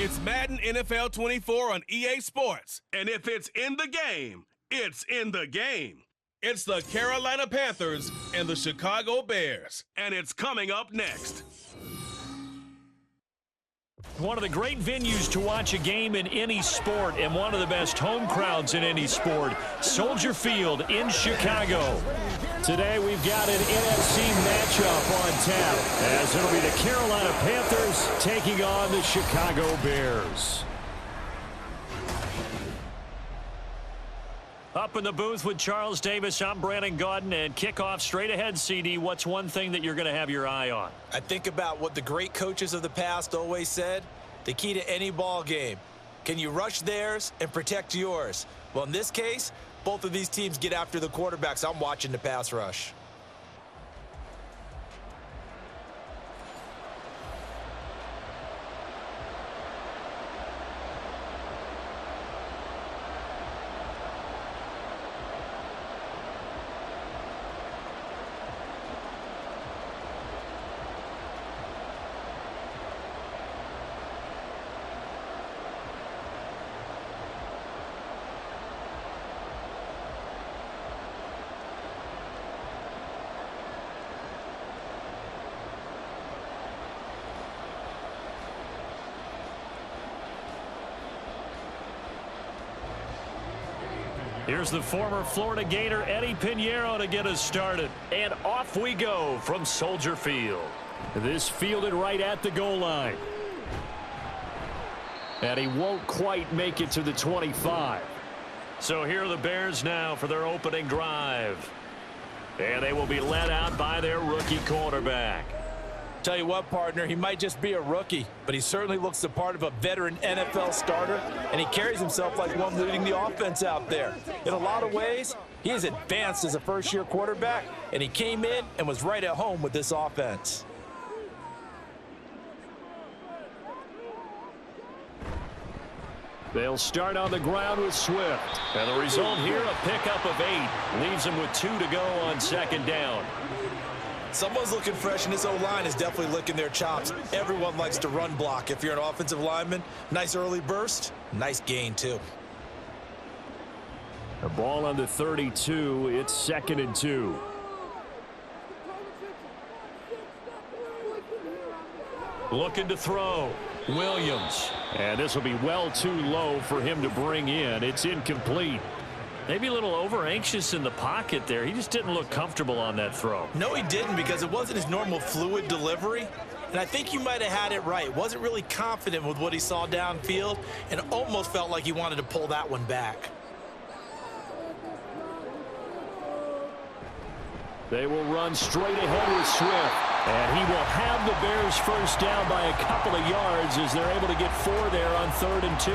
It's Madden NFL 24 on EA Sports. And if it's in the game, it's in the game. It's the Carolina Panthers and the Chicago Bears. And it's coming up next. One of the great venues to watch a game in any sport and one of the best home crowds in any sport, Soldier Field in Chicago. Today we've got an NFC matchup on tap as it'll be the Carolina Panthers taking on the Chicago Bears. Up in the booth with Charles Davis, I'm Brandon Gaudin, and kickoff straight ahead, CD. What's one thing that you're going to have your eye on? I think about what the great coaches of the past always said. The key to any ball game. Can you rush theirs and protect yours? Well, in this case, both of these teams get after the quarterbacks. I'm watching the pass rush. Here's the former Florida Gator, Eddie Pinheiro, to get us started. And off we go from Soldier Field. This fielded right at the goal line. And he won't quite make it to the 25. So here are the Bears now for their opening drive. And they will be led out by their rookie quarterback. Tell you what, partner, he might just be a rookie, but he certainly looks the part of a veteran NFL starter, and he carries himself like one leading the offense out there. In a lot of ways, he is advanced as a first-year quarterback, and he came in and was right at home with this offense. They'll start on the ground with Swift. And the result here, a pickup of 8. Leaves them with 2 to go on second down. Someone's looking fresh, and this O-line is definitely licking their chops. Everyone likes to run block. If you're an offensive lineman, nice early burst, nice gain, too. The ball on the 32. It's 2nd and 2. Looking to throw. Williams. And this will be well too low for him to bring in. It's incomplete. Maybe a little over-anxious in the pocket there. He just didn't look comfortable on that throw. No, he didn't, because it wasn't his normal fluid delivery. And I think you might have had it right. Wasn't really confident with what he saw downfield and almost felt like he wanted to pull that one back. They will run straight ahead with Swift. And he will have the Bears first down by a couple of yards as they're able to get 4 there on 3rd and 2.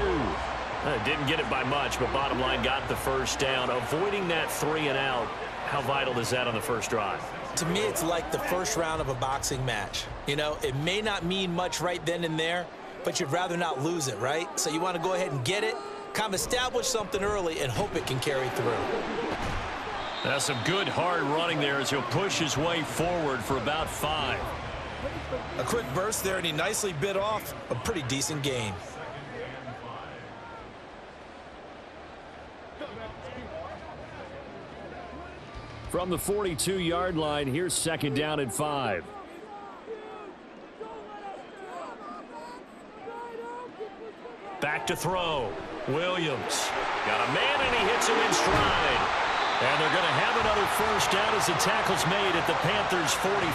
Didn't get it by much, but bottom line got the first down. Avoiding that 3 and out, how vital is that on the first drive? To me, it's like the first round of a boxing match. You know, it may not mean much right then and there, but you'd rather not lose it, right? So you want to go ahead and get it, kind of establish something early, and hope it can carry through. That's some good hard running there as he'll push his way forward for about 5. A quick burst there, and he nicely bit off a pretty decent gain. From the 42-yard line, here's 2nd down and 5. Back to throw. Williams. Got a man, and he hits him in stride. And they're going to have another first down as the tackle's made at the Panthers' 43.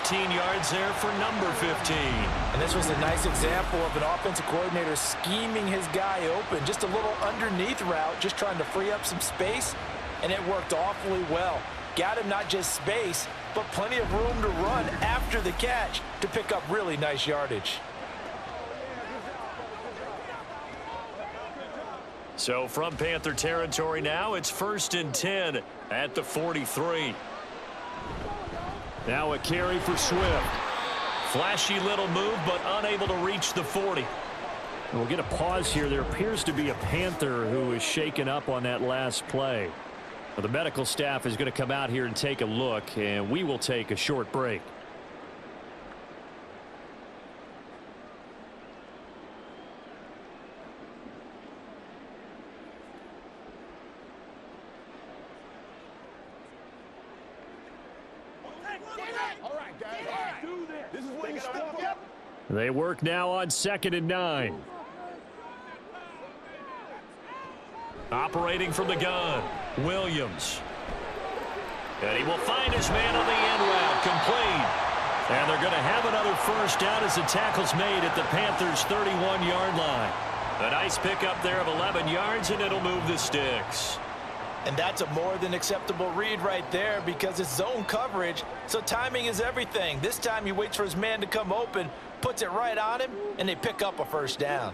15 yards there for number 15. And this was a nice example of an offensive coordinator scheming his guy open. Just a little underneath route, just trying to free up some space. And it worked awfully well. Got him not just space, but plenty of room to run after the catch to pick up really nice yardage. So from Panther territory now, it's 1st and 10 at the 43. Now a carry for Swift. Flashy little move, but unable to reach the 40. We'll get a pause here. There appears to be a Panther who is shaken up on that last play. Well, the medical staff is going to come out here and take a look, and we will take a short break. They work now on 2nd and 9. Operating from the gun, Williams. And he will find his man on the end route, complete. And they're going to have another first down as the tackle's made at the Panthers' 31-yard line. A nice pickup there of 11 yards, and it'll move the sticks. And that's a more than acceptable read right there because it's zone coverage, so timing is everything. This time he waits for his man to come open, puts it right on him, and they pick up a first down.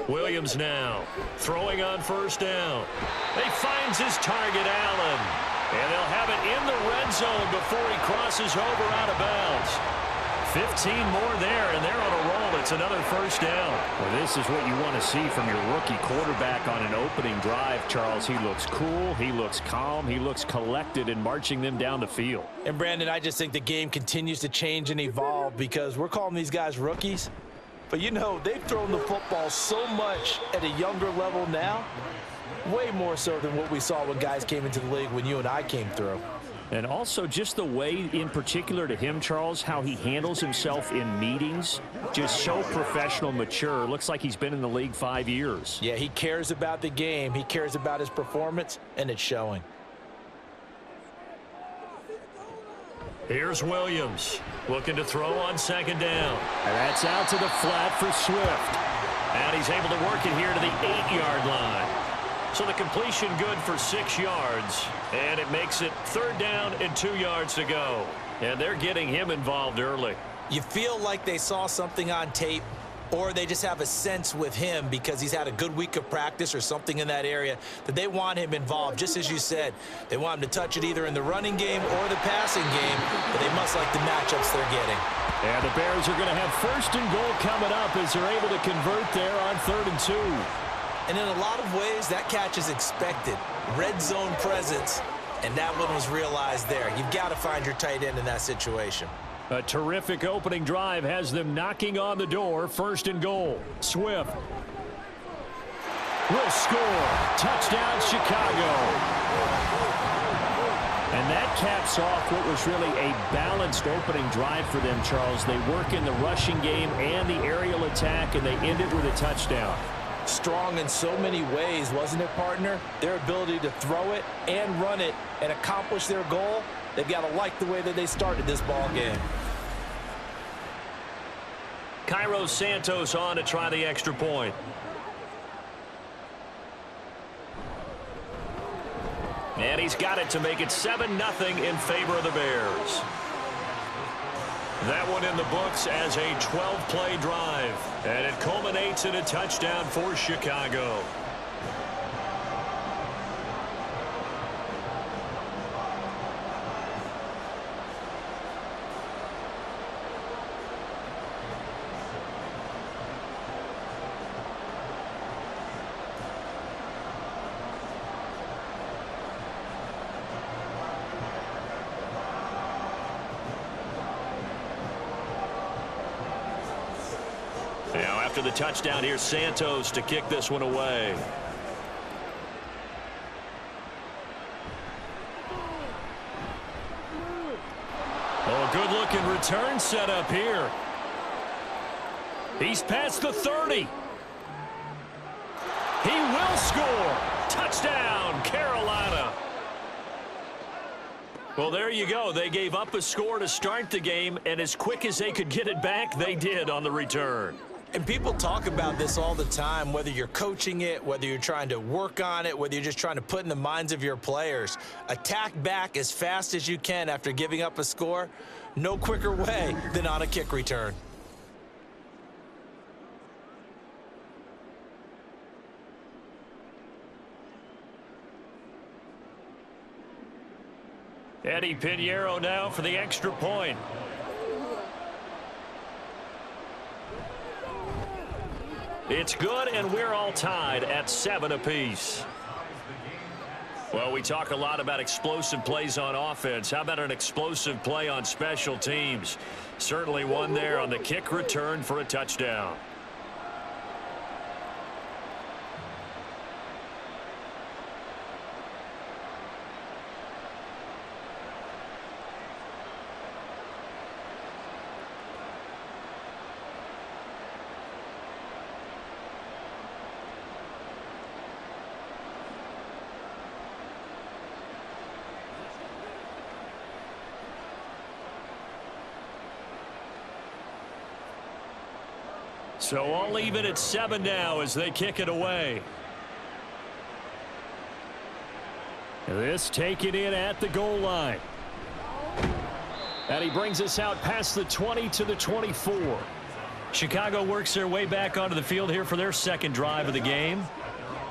Williams now throwing on first down. He finds his target, Allen. And they'll have it in the red zone before he crosses over out of bounds. 15 more there, and they're on a roll. It's another first down. Well, this is what you want to see from your rookie quarterback on an opening drive, Charles. He looks cool. He looks calm. He looks collected in marching them down the field. And, Brandon, I just think the game continues to change and evolve because we're calling these guys rookies. But, you know, they've thrown the football so much at a younger level now, way more so than what we saw when guys came into the league when you and I came through. And also just the way, in particular to him, Charles, how he handles himself in meetings, just so professional, mature. Looks like he's been in the league 5 years. Yeah, he cares about the game. He cares about his performance, and it's showing. Here's Williams looking to throw on 2nd down. And that's out to the flat for Swift. And he's able to work it here to the 8-yard line. So the completion good for 6 yards. And it makes it 3rd down and 2 yards to go. And they're getting him involved early. You feel like they saw something on tape, or they just have a sense with him because he's had a good week of practice or something in that area that they want him involved. Just as you said, they want him to touch it either in the running game or the passing game, but they must like the matchups they're getting. And the Bears are going to have 1st and goal coming up as they're able to convert there on 3rd and 2. And in a lot of ways, that catch is expected. Red zone presence, and that one was realized there. You've got to find your tight end in that situation. A terrific opening drive has them knocking on the door. 1st and goal. Swift will score. Touchdown, Chicago. And that caps off what was really a balanced opening drive for them, Charles. They work in the rushing game and the aerial attack, and they end it with a touchdown. Strong in so many ways, wasn't it, partner? Their ability to throw it and run it and accomplish their goal, they've got to like the way that they started this ball game. Cairo Santos on to try the extra point. And he's got it to make it 7-0 in favor of the Bears. That one in the books as a 12-play drive. And it culminates in a touchdown for Chicago. Now after the touchdown, here's Santos to kick this one away. Oh, good-looking return set up here. He's past the 30. He will score. Touchdown, Carolina. Well, there you go. They gave up a score to start the game, and as quick as they could get it back, they did on the return. And people talk about this all the time, whether you're coaching it, whether you're trying to work on it, whether you're just trying to put in the minds of your players. Attack back as fast as you can after giving up a score. No quicker way than on a kick return. Eddie Pinheiro now for the extra point. It's good, and we're all tied at 7 apiece. Well, we talk a lot about explosive plays on offense. How about an explosive play on special teams? Certainly one there on the kick return for a touchdown. So I'll leave it at 7 now as they kick it away. This taken in at the goal line. And he brings us out past the 20 to the 24. Chicago works their way back onto the field here for their second drive of the game.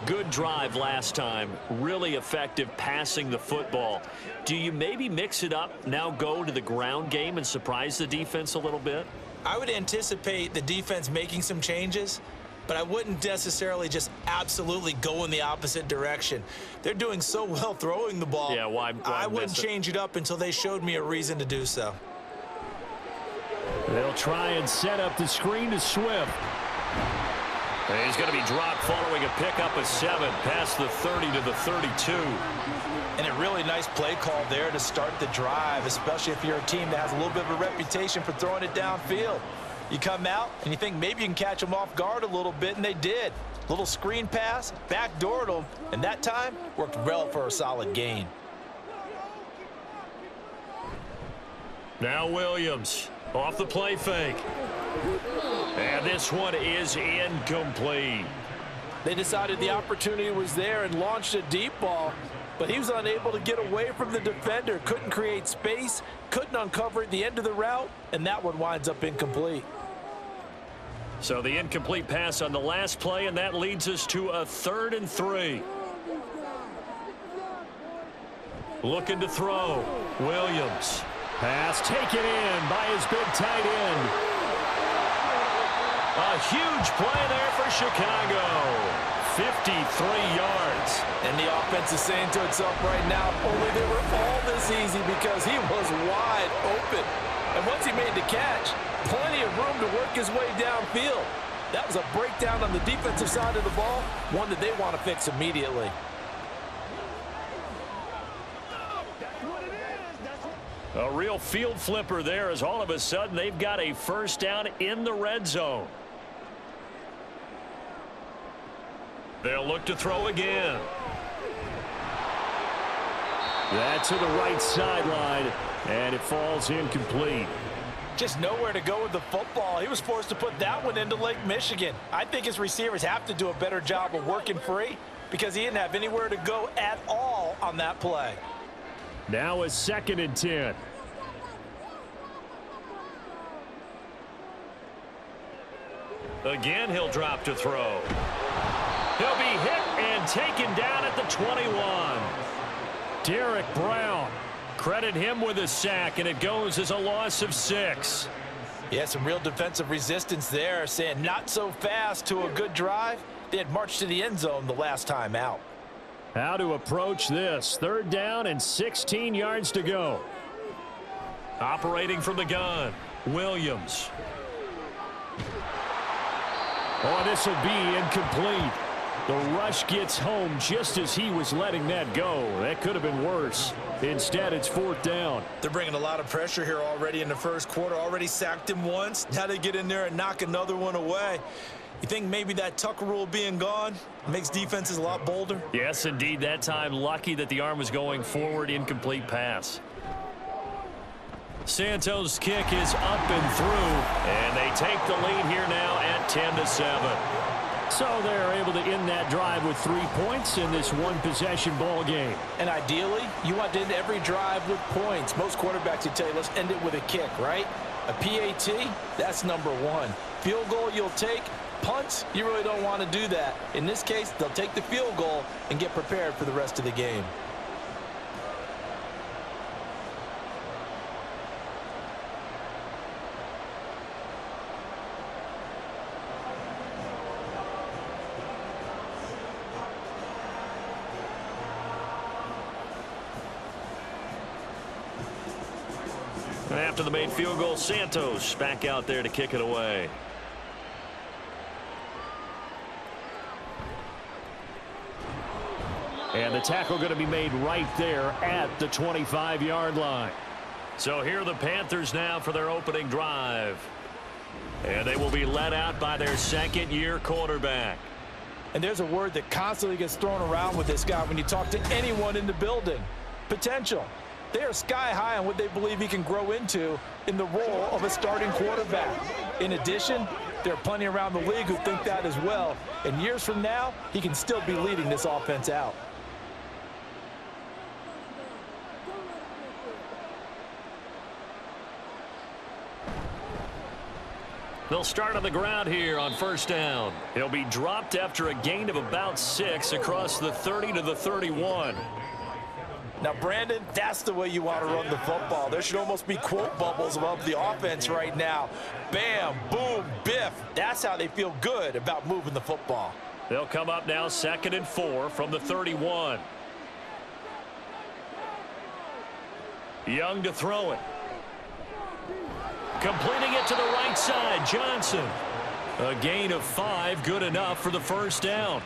Good drive last time. Really effective passing the football. Do you maybe mix it up, now go to the ground game and surprise the defense a little bit? I would anticipate the defense making some changes, but I wouldn't necessarily just absolutely go in the opposite direction. They're doing so well throwing the ball. Yeah, why I wouldn't change it up until they showed me a reason to do so. They'll try and set up the screen to Swift. And he's going to be dropped following a pickup of 7 past the 30 to the 32. And a really nice play call there to start the drive, especially if you're a team that has a little bit of a reputation for throwing it downfield. You come out and you think maybe you can catch them off guard a little bit, and they did. Little screen pass, backdoored them, and that time worked well for a solid gain. Now Williams off the play fake. And this one is incomplete. They decided the opportunity was there and launched a deep ball, but he was unable to get away from the defender. Couldn't create space, couldn't uncover at the end of the route, and that one winds up incomplete. So the incomplete pass on the last play, and that leads us to a 3rd and 3. Looking to throw. Williams. Pass taken in by his big tight end. A huge play there for Chicago. 53 yards. And the offense is saying to itself right now, only they were all this easy because he was wide open. And once he made the catch, plenty of room to work his way downfield. That was a breakdown on the defensive side of the ball, one that they want to fix immediately. A real field flipper there as all of a sudden they've got a first down in the red zone. They'll look to throw again. That's to the right sideline, and it falls incomplete. Just nowhere to go with the football. He was forced to put that one into Lake Michigan. I think his receivers have to do a better job of working free because he didn't have anywhere to go at all on that play. Now a 2nd and 10. Again, he'll drop to throw. He'll be hit and taken down at the 21. Derek Brown. Credit him with a sack, and it goes as a loss of 6. Yeah, some real defensive resistance there, saying not so fast to a good drive. They had marched to the end zone the last time out. How to approach this. 3rd down and 16 yards to go. Operating from the gun, Williams. Oh, this will be incomplete. The rush gets home just as he was letting that go. That could have been worse. Instead, it's 4th down. They're bringing a lot of pressure here already in the first quarter. Already sacked him once. Now they get in there and knock another one away. You think maybe that Tucker rule being gone makes defenses a lot bolder? Yes, indeed. That time, lucky that the arm was going forward. Incomplete pass. Santos' kick is up and through, and they take the lead here now at 10-7. So they're able to end that drive with 3 points in this one-possession ball game. And ideally, you want to end every drive with points. Most quarterbacks would tell you, let's end it with a kick, right? A PAT, that's number 1. Field goal you'll take. Punts, you really don't want to do that. In this case, they'll take the field goal and get prepared for the rest of the game. And after the made field goal, Santos back out there to kick it away. And the tackle going to be made right there at the 25-yard line. So here are the Panthers now for their opening drive. And they will be led out by their second-year quarterback. And there's a word that constantly gets thrown around with this guy when you talk to anyone in the building. Potential. They are sky high on what they believe he can grow into in the role of a starting quarterback. In addition, There are plenty around the league who think that as well. And years from now, he can still be leading this offense out. They'll start on the ground here on first down. He'll be dropped after a gain of about 6 across the 30 to the 31. Now, Brandon, that's the way you want to run the football. There should almost be quote bubbles above the offense right now. Bam, boom, biff. That's how they feel good about moving the football. They'll come up now 2nd and 4 from the 31. Young to throw it. Completing it to the right side, Johnson. A gain of 5, good enough for the first down.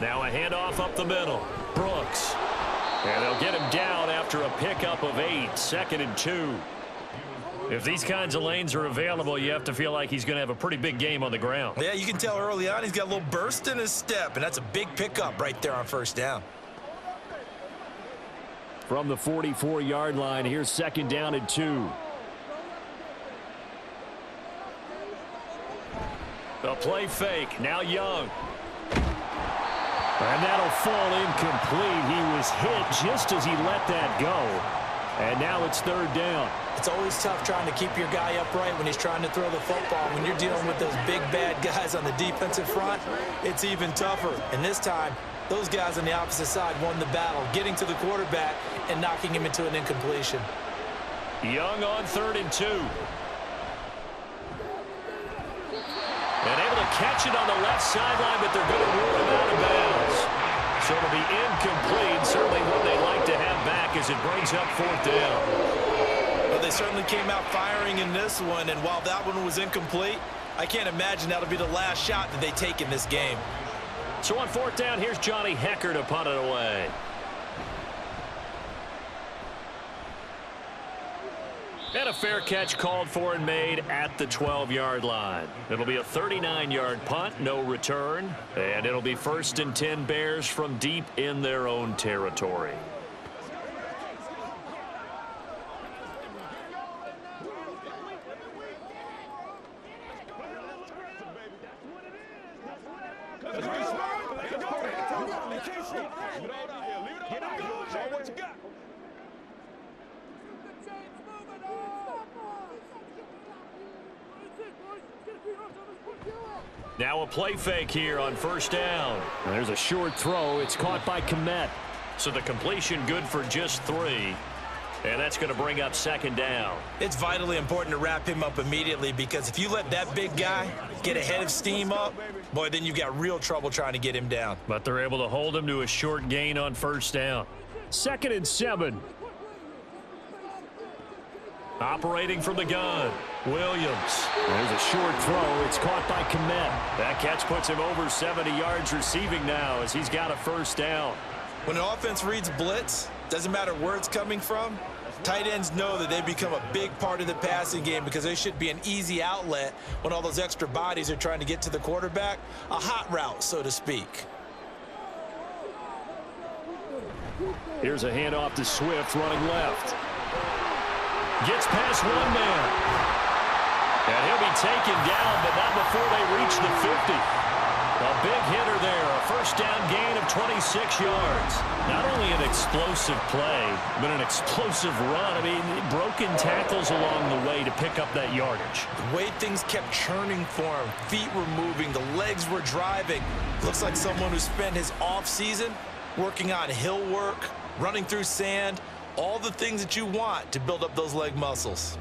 Now a handoff up the middle. Brooks. And they'll get him down after a pickup of 8, 2nd and 2. If these kinds of lanes are available, you have to feel like he's going to have a pretty big game on the ground. Yeah, you can tell early on he's got a little burst in his step, and that's a big pickup right there on first down. From the 44-yard line, here's 2nd down and 2. A play fake. Now Young. And that'll fall incomplete. He was hit just as he let that go. And now it's 3rd down. It's always tough trying to keep your guy upright when he's trying to throw the football. When you're dealing with those big, bad guys on the defensive front, it's even tougher. And this time, those guys on the opposite side won the battle, getting to the quarterback and knocking him into an incompletion. Young on 3rd and 2. And able to catch it on the left sideline, but they're going to rule him out of bounds. So it'll be incomplete. Certainly one they'd like to have back as it brings up 4th down. Well, they certainly came out firing in this one, and while that one was incomplete, I can't imagine that'll be the last shot that they take in this game. So on 4th down, here's Johnny Hecker to punt it away. And a fair catch called for and made at the 12-yard line. It'll be a 39-yard punt, no return. And it'll be 1st and 10 Bears from deep in their own territory. Now a play fake here on 1st down. And there's a short throw. It's caught by Kmet. So the completion good for just 3. And that's going to bring up 2nd down. It's vitally important to wrap him up immediately, because if you let that big guy get a head of steam up, boy, then you've got real trouble trying to get him down. But they're able to hold him to a short gain on 1st down. 2nd and 7. Operating from the gun, Williams. There's a short throw. It's caught by Kmet. That catch puts him over 70 yards receiving now as he's got a 1st down. When an offense reads blitz, doesn't matter where it's coming from, tight ends know that they become a big part of the passing game because they should be an easy outlet when all those extra bodies are trying to get to the quarterback. A hot route, so to speak. Here's a handoff to Swift running left. Gets past one man. And he'll be taken down, but not before they reach the 50. A big hitter there, a 1st down gain of 26 yards. Not only an explosive play, but an explosive run. I mean, broken tackles along the way to pick up that yardage. The way things kept churning for him, feet were moving, the legs were driving. Looks like someone who spent his offseason working on hill work, running through sand, all the things that you want to build up those leg muscles.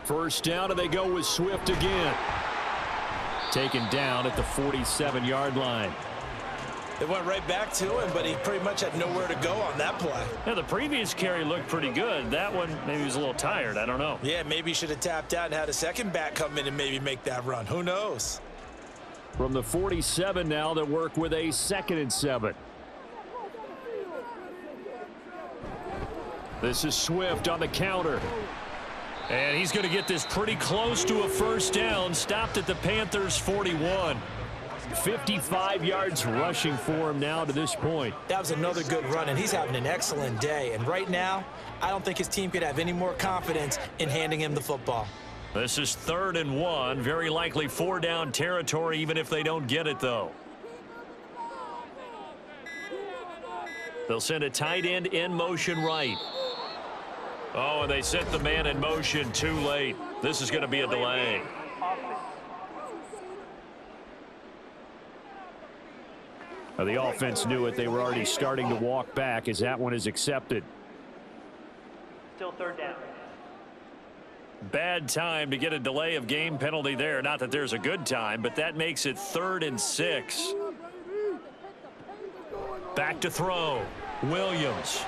First down, and they go with Swift again. Taken down at the 47-yard line. They went right back to him, but he pretty much had nowhere to go on that play. Yeah, the previous carry looked pretty good. That one, maybe he was a little tired. I don't know. Yeah, maybe he should have tapped out and had a second back come in and maybe make that run. Who knows? From the 47 now, they work with a 2nd and 7. This is Swift on the counter. And he's going to get this pretty close to a first down. Stopped at the Panthers' 41. 55 yards rushing for him now to this point. That was another good run, and he's having an excellent day. And right now, I don't think his team could have any more confidence in handing him the football. This is 3rd and 1. Very likely 4-down territory, even if they don't get it, though. They'll send a tight end in motion right. Oh, and they set the man in motion too late. This is going to be a delay. The offense knew it. They were already starting to walk back as that one is accepted. Still 3rd down. Bad time to get a delay of game penalty there. Not that there's a good time, but that makes it 3rd and 6. Back to throw. Williams.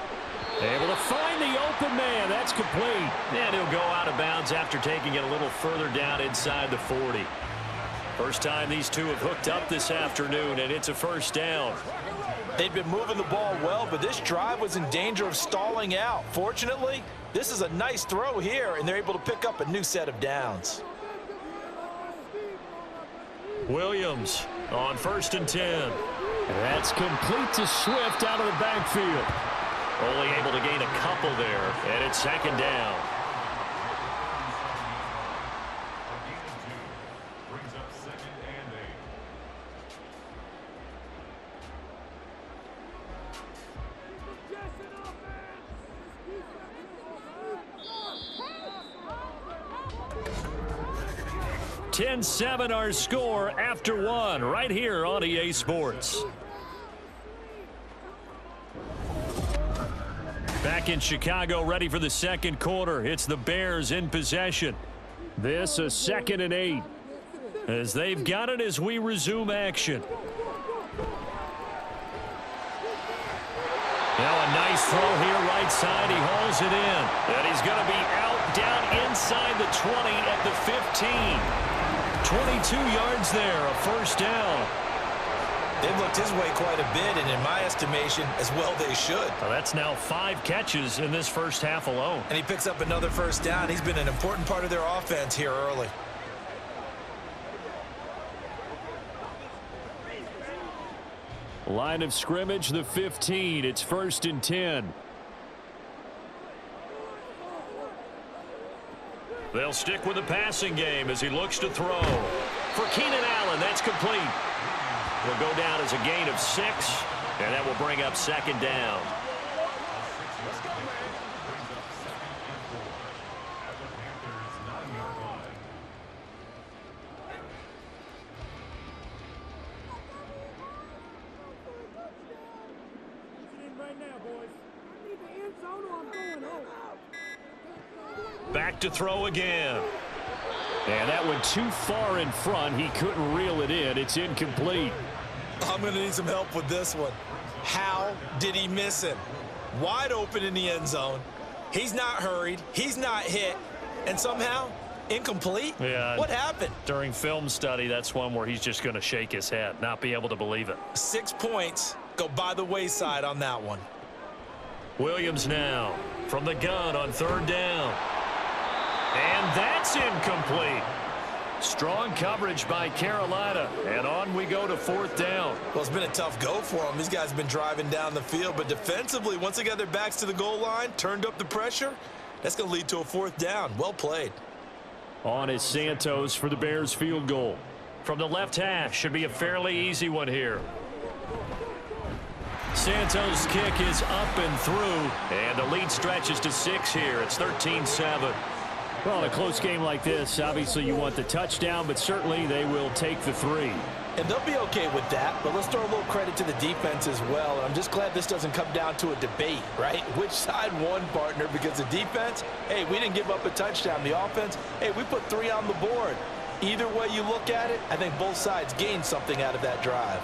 Able to find the open man. That's complete. And he'll go out of bounds after taking it a little further down inside the 40. First time these two have hooked up this afternoon, and it's a first down. They've been moving the ball well, but this drive was in danger of stalling out. Fortunately, this is a nice throw here, and they're able to pick up a new set of downs. Williams on 1st and 10. That's complete to Swift out of the backfield. Only able to gain a couple there, and it's 2nd down. $10-7 our score after 1 right here on EA Sports. Back in Chicago, ready for the 2nd quarter. It's the Bears in possession. This a 2nd and 8. As they've got it as we resume action. Now a nice throw here right side. He hauls it in. And he's going to be out down inside the 20 at the 15. 22 yards there, a first down. They've looked his way quite a bit, and in my estimation, as well they should. Well, that's now 5 catches in this first half alone. And he picks up another first down. He's been an important part of their offense here early. Line of scrimmage, the 15. It's 1st and 10. They'll stick with the passing game as he looks to throw. For Keenan Allen, that's complete. Will go down as a gain of 6, and that will bring up 2nd down. Back to throw again. And that went too far in front. He couldn't reel it in. It's incomplete. I'm going to need some help with this one. How did he miss him? Wide open in the end zone. He's not hurried. He's not hit. And somehow, incomplete? Yeah. What happened? During film study, that's one where he's just going to shake his head, not be able to believe it. 6 points go by the wayside on that one. Williams now from the gun on 3rd down. And that's incomplete. Strong coverage by Carolina. And on we go to 4th down. Well, it's been a tough go for them. These guys have been driving down the field. But defensively, once they got their backs to the goal line, turned up the pressure, that's going to lead to a 4th down. Well played. On is Santos for the Bears field goal. From the left hash. Should be a fairly easy one here. Santos' kick is up and through. And the lead stretches to 6 here. It's 13-7. Well, in a close game like this, obviously you want the touchdown, but certainly they will take the 3. And they'll be okay with that, but let's throw a little credit to the defense as well. And I'm just glad this doesn't come down to a debate, right? Which side won, partner? Because the defense, hey, we didn't give up a touchdown. The offense, hey, we put 3 on the board. Either way you look at it, I think both sides gained something out of that drive.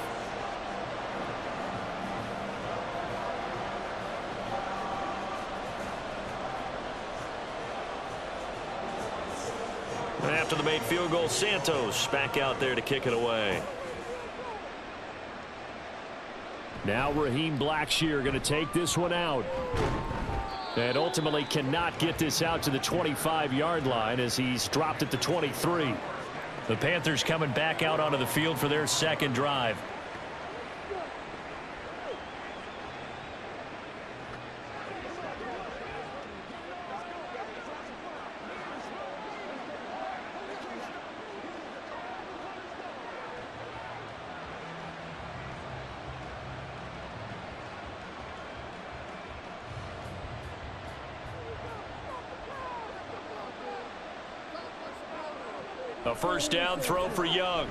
After the made field goal, Santos back out there to kick it away. Now Raheem Blackshear going to take this one out. And ultimately cannot get this out to the 25-yard line as he's dropped at the 23. The Panthers coming back out onto the field for their second drive. A first down throw for Young.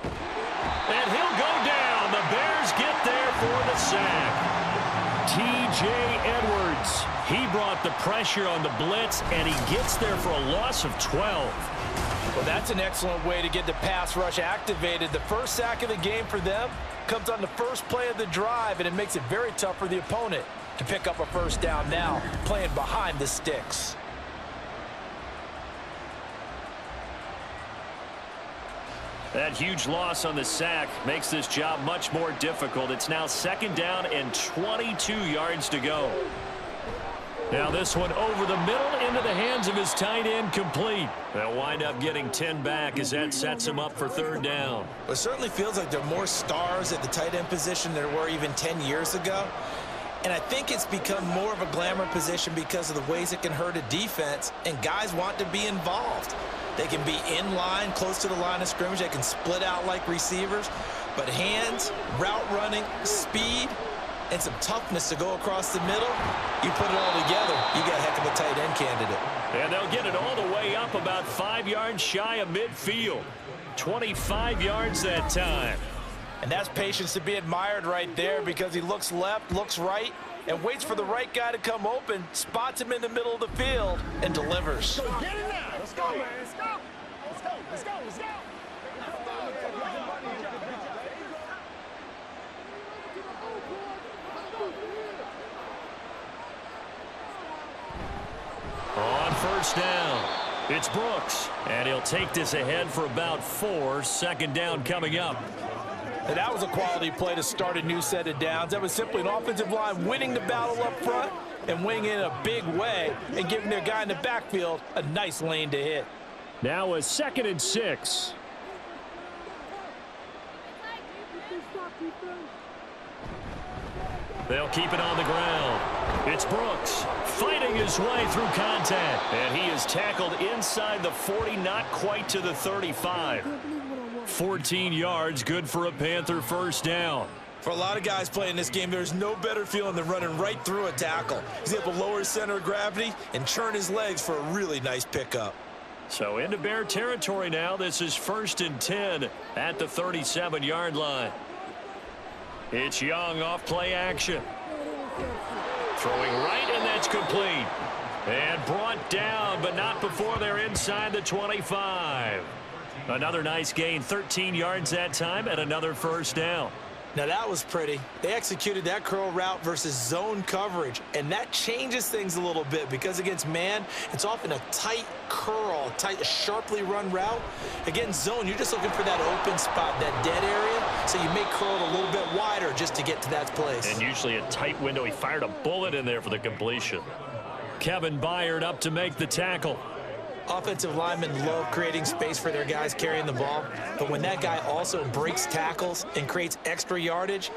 And he'll go down. The Bears get there for the sack. T.J. Edwards. He brought the pressure on the blitz, and he gets there for a loss of 12. Well, that's an excellent way to get the pass rush activated. The first sack of the game for them comes on the first play of the drive, and it makes it very tough for the opponent to pick up a first down now, playing behind the sticks. That huge loss on the sack makes this job much more difficult. It's now second down and 22 yards to go. Now this one over the middle into the hands of his tight end, complete. They'll wind up getting 10 back as that sets him up for third down. Well, it certainly feels like there are more stars at the tight end position than there were even 10 years ago. And I think it's become more of a glamour position because of the ways it can hurt a defense, and guys want to be involved. They can be in line, close to the line of scrimmage. They can split out like receivers. But hands, route running, speed, and some toughness to go across the middle, you put it all together, you got a heck of a tight end candidate. And they'll get it all the way up about 5 yards shy of midfield. 25 yards that time. And that's patience to be admired right there, because he looks left, looks right, and waits for the right guy to come open, spots him in the middle of the field, and delivers. Get in there. Let's go, man. Let's go. Let's go. Let's go. Let's go. On first down, it's Brooks. And he'll take this ahead for about 4. Second down coming up. And that was a quality play to start a new set of downs. That was simply an offensive line winning the battle up front and winning in a big way and giving their guy in the backfield a nice lane to hit. Now a 2nd and 6. They'll keep it on the ground. It's Brooks fighting his way through contact. And he is tackled inside the 40, not quite to the 35. 14 yards, good for a Panther first down. For a lot of guys playing this game, there's no better feeling than running right through a tackle. He's able to lower his center of gravity and churn his legs for a really nice pickup. So into Bear territory now. This is 1st and 10 at the 37-yard line. It's Young off play action. Throwing right, and that's complete. And brought down, but not before they're inside the 25. Another nice gain, 13 yards that time, and another first down. Now that was pretty. They executed that curl route versus zone coverage, and that changes things a little bit because against man, it's often a tight curl, tight, sharply run route. Against zone, you're just looking for that open spot, that dead area, so you may curl it a little bit wider just to get to that place. And usually a tight window. He fired a bullet in there for the completion. Kevin Byard up to make the tackle. Offensive linemen love creating space for their guys carrying the ball, but when that guy also breaks tackles and creates extra yardage,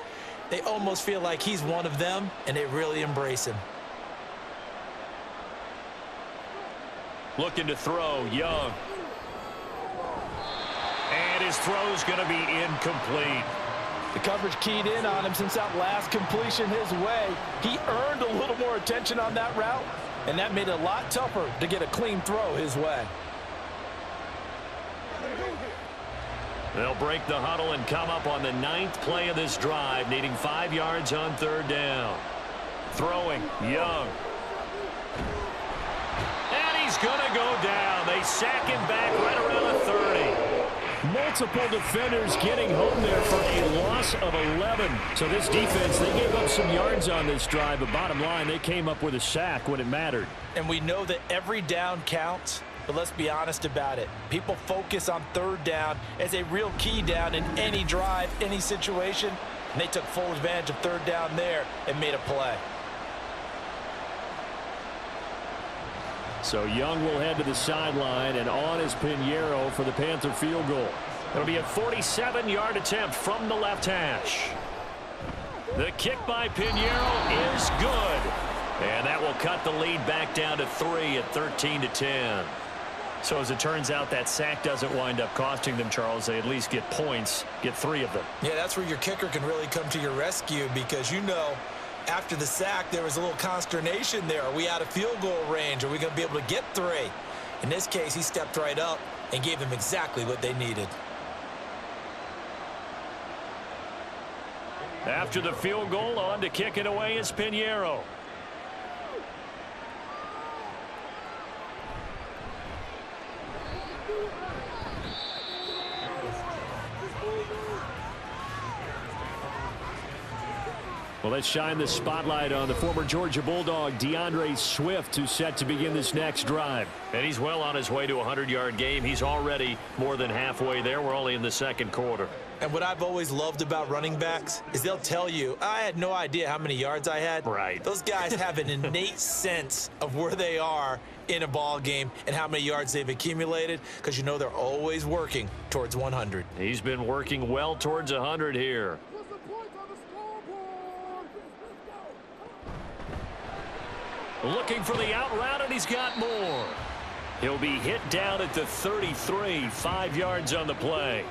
they almost feel like he's one of them, and they really embrace him. Looking to throw, Young. And his throw's going to be incomplete. The coverage keyed in on him since that last completion his way. He earned a little more attention on that route, and that made it a lot tougher to get a clean throw his way. They'll break the huddle and come up on the 9th play of this drive, needing 5 yards on third down. Throwing, Young. And he's going to go down. They sack him back right around the 30. Multiple defenders getting home there for a loss of 11. So this defense, they gave up some yards on this drive, but bottom line, they came up with a sack when it mattered. And we know that every down counts, but let's be honest about it. People focus on third down as a real key down in any drive, any situation, and they took full advantage of third down there and made a play. So Young will head to the sideline, and on is Pinheiro for the Panther field goal. It'll be a 47-yard attempt from the left hash. The kick by Pinheiro is good. And that will cut the lead back down to 3 at 13-10. So as it turns out, that sack doesn't wind up costing them, Charles. They at least get points, get 3 of them. Yeah, that's where your kicker can really come to your rescue because, you know, after the sack, there was a little consternation there. Are we out of field goal range? Are we going to be able to get 3? In this case, he stepped right up and gave them exactly what they needed. After the field goal, on to kick it away is Pinheiro. Well, let's shine the spotlight on the former Georgia Bulldog, DeAndre Swift, who's set to begin this next drive. And he's well on his way to a 100-yard game. He's already more than halfway there. We're only in the second quarter. And what I've always loved about running backs is they'll tell you, I had no idea how many yards I had. Right. Those guys have an innate sense of where they are in a ball game and how many yards they've accumulated because, you know, they're always working towards 100. He's been working well towards 100 here. Looking for the out route, and he's got more. He'll be hit down at the 33, 5 yards on the play.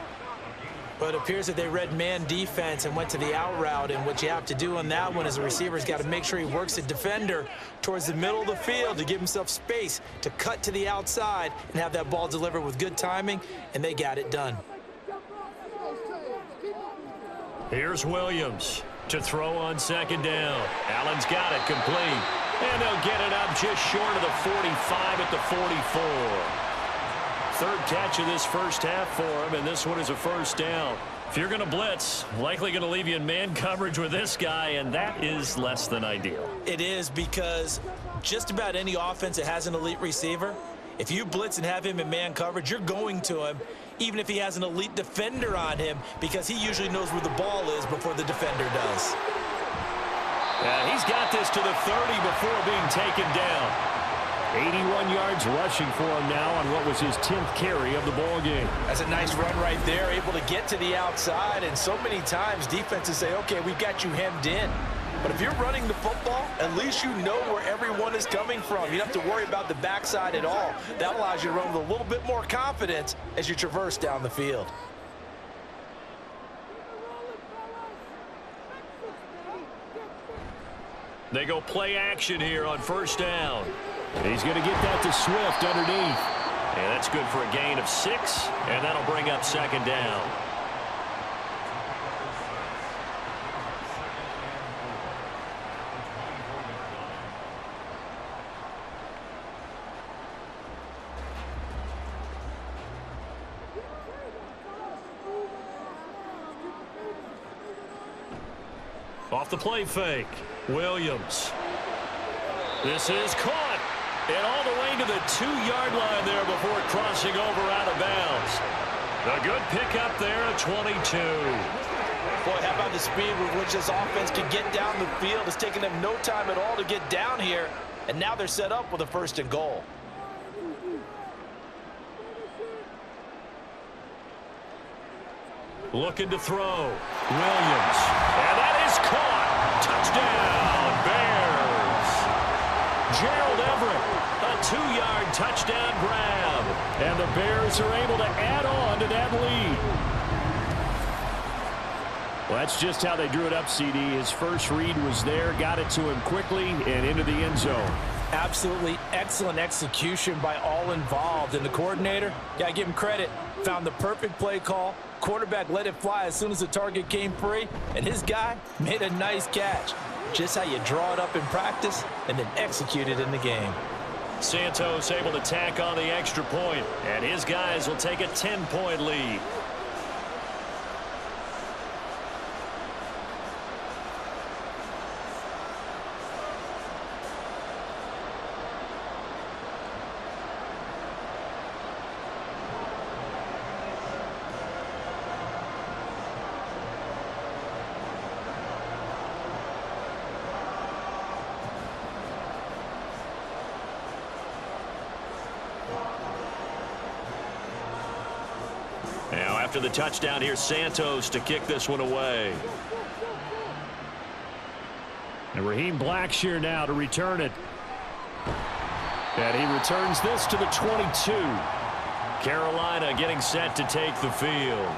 But it appears that they read man defense and went to the out route, and what you have to do on that one as a receiver's got to make sure he works the defender towards the middle of the field to give himself space to cut to the outside and have that ball delivered with good timing, and they got it done. Here's Williams to throw on second down. Allen's got it complete. And they'll get it up just short of the 45 at the 44. Third catch of this first half for him, and this one is a first down. If you're going to blitz, likely going to leave you in man coverage with this guy, and that is less than ideal. It is because just about any offense that has an elite receiver, if you blitz and have him in man coverage, you're going to him, even if he has an elite defender on him, because he usually knows where the ball is before the defender does. He's got this to the 30 before being taken down. 81 yards rushing for him now on what was his 10th carry of the ball game. That's a nice run right there, able to get to the outside, and so many times defenses say, okay, we've got you hemmed in. But if you're running the football, at least you know where everyone is coming from. You don't have to worry about the backside at all. That allows you to run with a little bit more confidence as you traverse down the field. They go play action here on first down. He's going to get that to Swift underneath. And that's good for a gain of 6, and that'll bring up second down. Off the play fake, Williams. This is caught. And all the way to the 2-yard line there before crossing over out of bounds. A good pickup there at 22. Boy, how about the speed with which this offense can get down the field? It's taken them no time at all to get down here. And now they're set up with a 1st and goal. Looking to throw. Williams. And that is caught. Touchdown, Bears. Gerald Everett, a 2-yard touchdown grab. And the Bears are able to add on to that lead. Well, that's just how they drew it up, CD. His first read was there, got it to him quickly, and into the end zone. Absolutely excellent execution by all involved. And the coordinator, got to give him credit, found the perfect play call. Quarterback let it fly as soon as the target came free, and his guy made a nice catch. Just how you draw it up in practice and then execute it in the game. Santos able to tack on the extra point, and his guys will take a 10-point lead. Now after the touchdown, here's Santos to kick this one away. And Raheem Blackshear now to return it. And he returns this to the 22. Carolina getting set to take the field.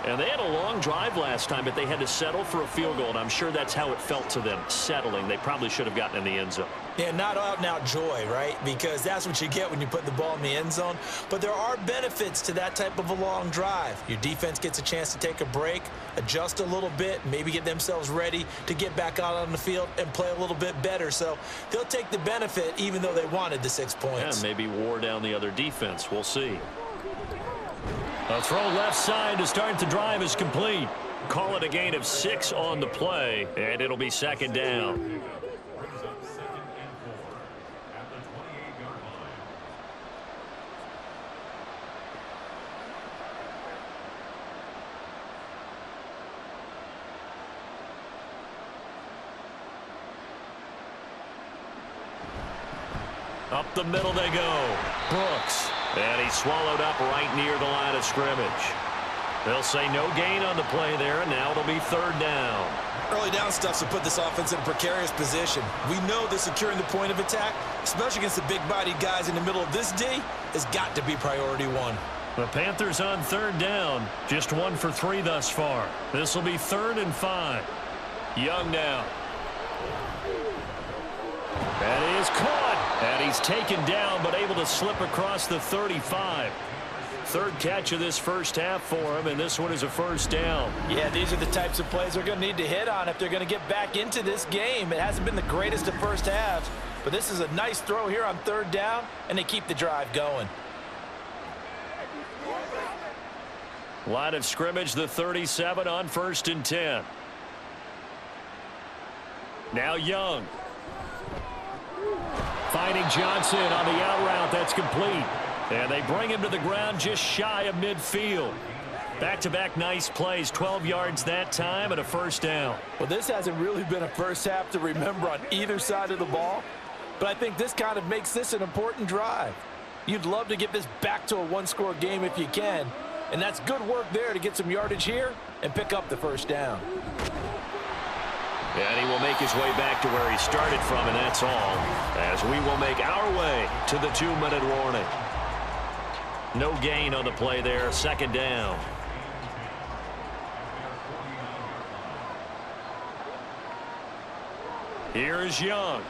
And they had a long drive last time, but they had to settle for a field goal, and I'm sure that's how it felt to them, settling. They probably should have gotten in the end zone. Yeah, not out-and-out joy, right? Because that's what you get when you put the ball in the end zone. But there are benefits to that type of a long drive. Your defense gets a chance to take a break, adjust a little bit, maybe get themselves ready to get back out on the field and play a little bit better. So they'll take the benefit even though they wanted the 6 points. Yeah, maybe wore down the other defense. We'll see. A throw left side to start the drive is complete. Call it a gain of 6 on the play, and it'll be second down. Up the middle they go. Brooks. And he's swallowed up right near the line of scrimmage. They'll say no gain on the play there, and now it'll be third down. Early down stuff will put this offense in a precarious position. We know that securing the point of attack, especially against the big-bodied guys in the middle of this D, has got to be priority one. The Panthers on third down. Just 1 for 3 thus far. This will be 3rd and 5. Young now. That is caught. And he's taken down, but able to slip across the 35. Third catch of this first half for him, and this one is a first down. Yeah, these are the types of plays they're going to need to hit on if they're going to get back into this game. It hasn't been the greatest of first halves, but this is a nice throw here on third down, and they keep the drive going. Line of scrimmage, the 37 on 1st and 10. Now Young. Finding Johnson on the out route. That's complete. And they bring him to the ground just shy of midfield. Back-to-back nice plays. 12 yards that time and a first down. Well, this hasn't really been a first half to remember on either side of the ball. But I think this kind of makes this an important drive. You'd love to get this back to a one-score game if you can. And that's good work there to get some yardage here and pick up the first down. And he will make his way back to where he started from, and that's all. As we will make our way to the 2-minute warning. No gain on the play there. Second down. Here's Young.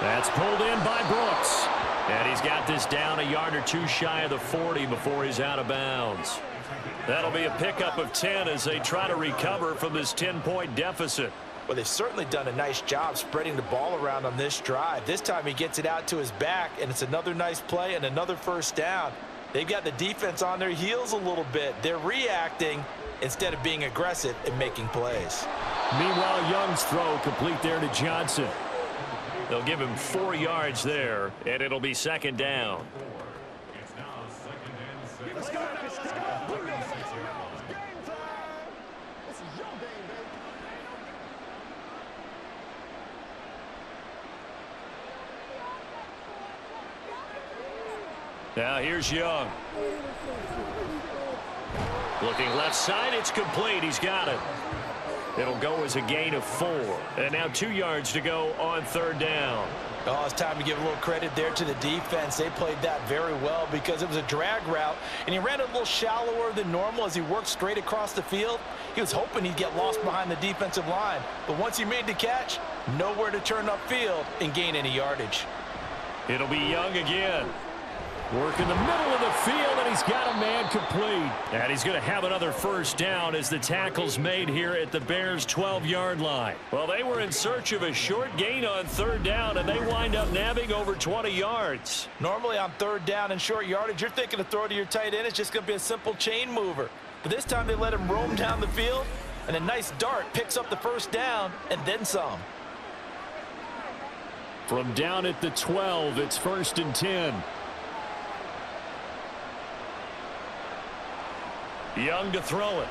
That's pulled in by Brooks. And he's got this down a yard or 2 shy of the 40 before he's out of bounds. That'll be a pickup of 10 as they try to recover from this 10-point deficit. Well, they've certainly done a nice job spreading the ball around on this drive. This time he gets it out to his back, and it's another nice play and another first down. They've got the defense on their heels a little bit. They're reacting instead of being aggressive and making plays. Meanwhile, Young's throw complete there to Johnson. They'll give him 4 yards there, and it'll be second down. Now here's Young. Looking left side, it's complete. He's got it. It'll go as a gain of 4. And now 2 yards to go on third down. Oh, it's time to give a little credit there to the defense. They played that very well because it was a drag route, and he ran a little shallower than normal as he worked straight across the field. He was hoping he'd get lost behind the defensive line, but once he made the catch, nowhere to turn upfield and gain any yardage. It'll be Young again. Work in the middle of the field, and he's got a man complete. And he's going to have another first down as the tackle's made here at the Bears' 12-yard line. Well, they were in search of a short gain on third down, and they wind up nabbing over 20 yards. Normally on third down and short yardage, you're thinking to throw to your tight end. It's just going to be a simple chain mover. But this time they let him roam down the field, and a nice dart picks up the first down and then some. From down at the 12, it's 1st and 10. Young to throw it.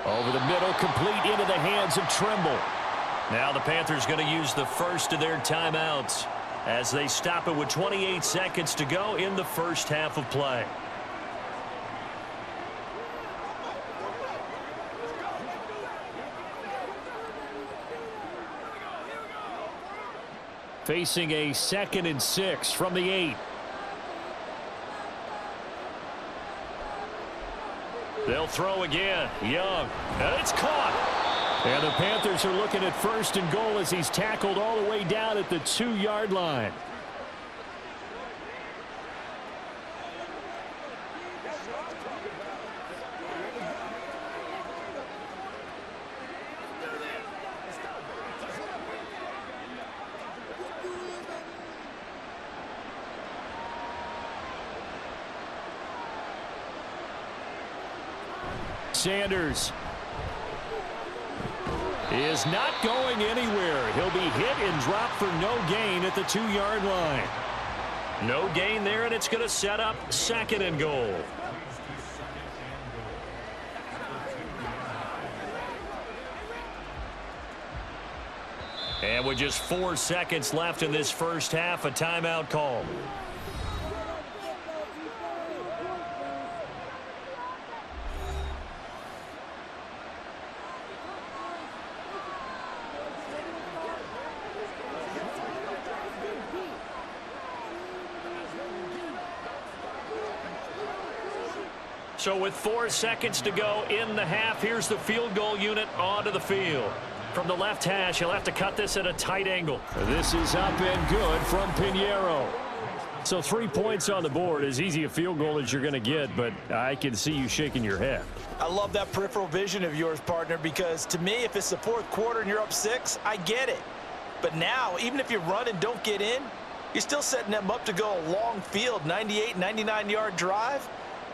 Over the middle, complete into the hands of Trimble. Now the Panthers going to use the first of their timeouts. as they stop it with 28 seconds to go in the first half of play. Facing a 2nd and 6 from the 8. They'll throw again. Young. And it's caught. And the Panthers are looking at 1st and goal as he's tackled all the way down at the 2-yard line. Sanders is not going anywhere. He'll be hit and dropped for no gain at the 2-yard line. No gain there, and it's going to set up 2nd and goal. And with just 4 seconds left in this first half, a timeout call. So with 4 seconds to go in the half, here's the field goal unit onto the field. From the left hash, he'll have to cut this at a tight angle. This is up and good from Pinheiro. So 3 points on the board, as easy a field goal as you're going to get, but I can see you shaking your head. I love that peripheral vision of yours, partner, because to me, if it's the 4th quarter and you're up 6, I get it. But now, even if you run and don't get in, you're still setting them up to go a long field, 98, 99-yard drive.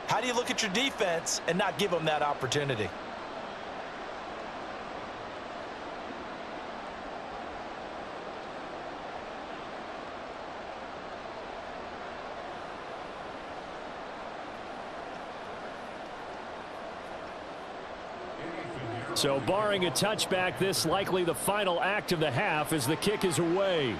How do you look at your defense and not give them that opportunity? So barring a touchback, this likely the final act of the half as the kick is away.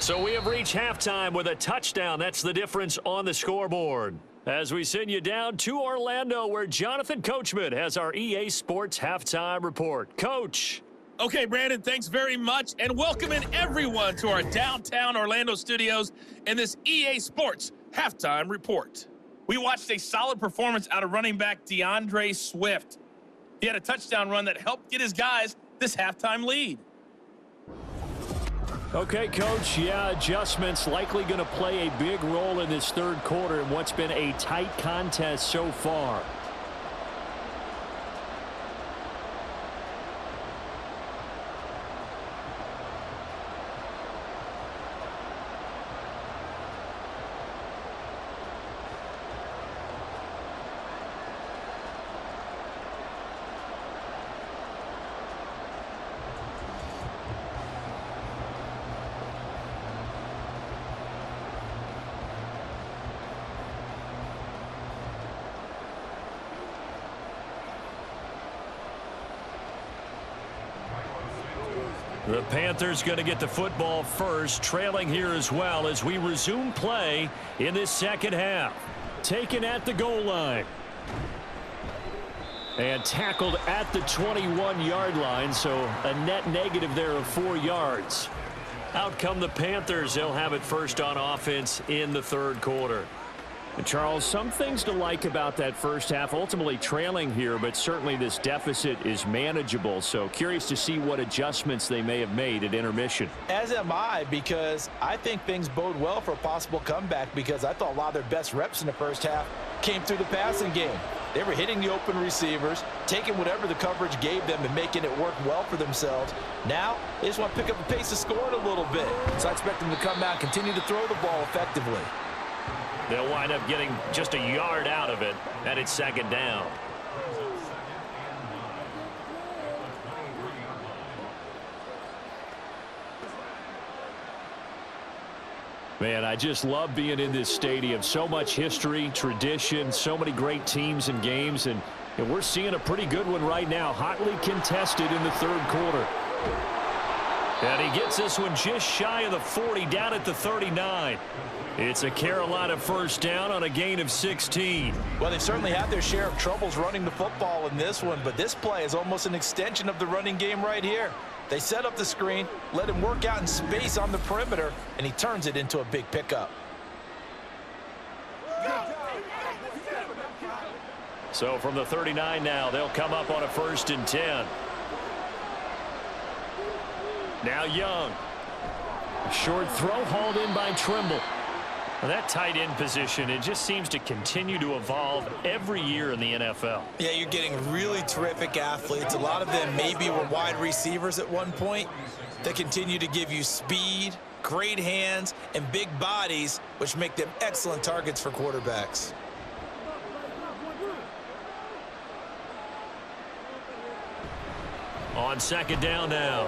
So we have reached halftime with a touchdown. That's the difference on the scoreboard. As we send you down to Orlando, where Jonathan Coachman has our EA Sports Halftime Report. Coach. Okay, Brandon, thanks very much, and welcome in everyone to our downtown Orlando studios and this EA Sports Halftime Report. We watched a solid performance out of running back DeAndre Swift. He had a touchdown run that helped get his guys this halftime lead. Okay, Coach, yeah, adjustments likely going to play a big role in this 3rd quarter in what's been a tight contest so far. The Panthers going to get the football first, trailing here as well as we resume play in this 2nd half. Taken at the goal line. And tackled at the 21-yard line, so a net negative there of 4 yards. Out come the Panthers. They'll have it first on offense in the 3rd quarter. And Charles, some things to like about that first half, ultimately trailing here, but certainly this deficit is manageable. So curious to see what adjustments they may have made at intermission. As am I, because I think things bode well for a possible comeback, because I thought a lot of their best reps in the first half came through the passing game. They were hitting the open receivers, taking whatever the coverage gave them and making it work well for themselves. Now, they just want to pick up the pace of scoring a little bit. So I expect them to come out and continue to throw the ball effectively. They'll wind up getting just a yard out of it, and it's 2nd down. Man, I just love being in this stadium. So much history, tradition, so many great teams and games, and And we're seeing a pretty good one right now, hotly contested in the third quarter. And he gets this one just shy of the 40, down at the 39. It's a Carolina first down on a gain of 16. Well, they've certainly had their share of troubles running the football in this one, but this play is almost an extension of the running game right here. They set up the screen, let him work out in space on the perimeter, and he turns it into a big pickup. So from the 39 now, they'll come up on a 1st and 10. Now Young. A short throw hauled in by Trimble. Well, that tight end position, it just seems to continue to evolve every year in the NFL. Yeah, you're getting really terrific athletes. A lot of them maybe were wide receivers at one point. They continue to give you speed, great hands, and big bodies, which make them excellent targets for quarterbacks. On second down now,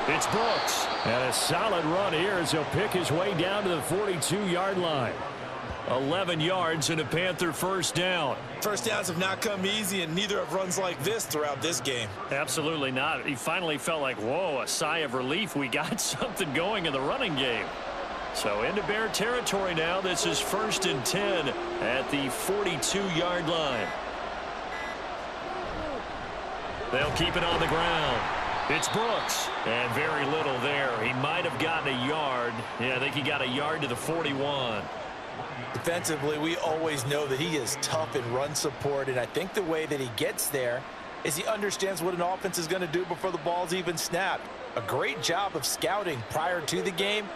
it's Brooks. And a solid run here as he'll pick his way down to the 42-yard line. 11 yards and a Panther first down. First downs have not come easy, and neither have runs like this throughout this game. Absolutely not. He finally felt like, whoa, a sigh of relief. We got something going in the running game. So into Bear territory now. This is 1st and 10 at the 42-yard line. They'll keep it on the ground. It's Brooks. And very little there. He might have gotten a yard. Yeah, I think he got a yard to the 41. Defensively, we always know that he is tough in run support, and I think the way that he gets there is he understands what an offense is going to do before the ball's even snapped. A great job of scouting prior to the game,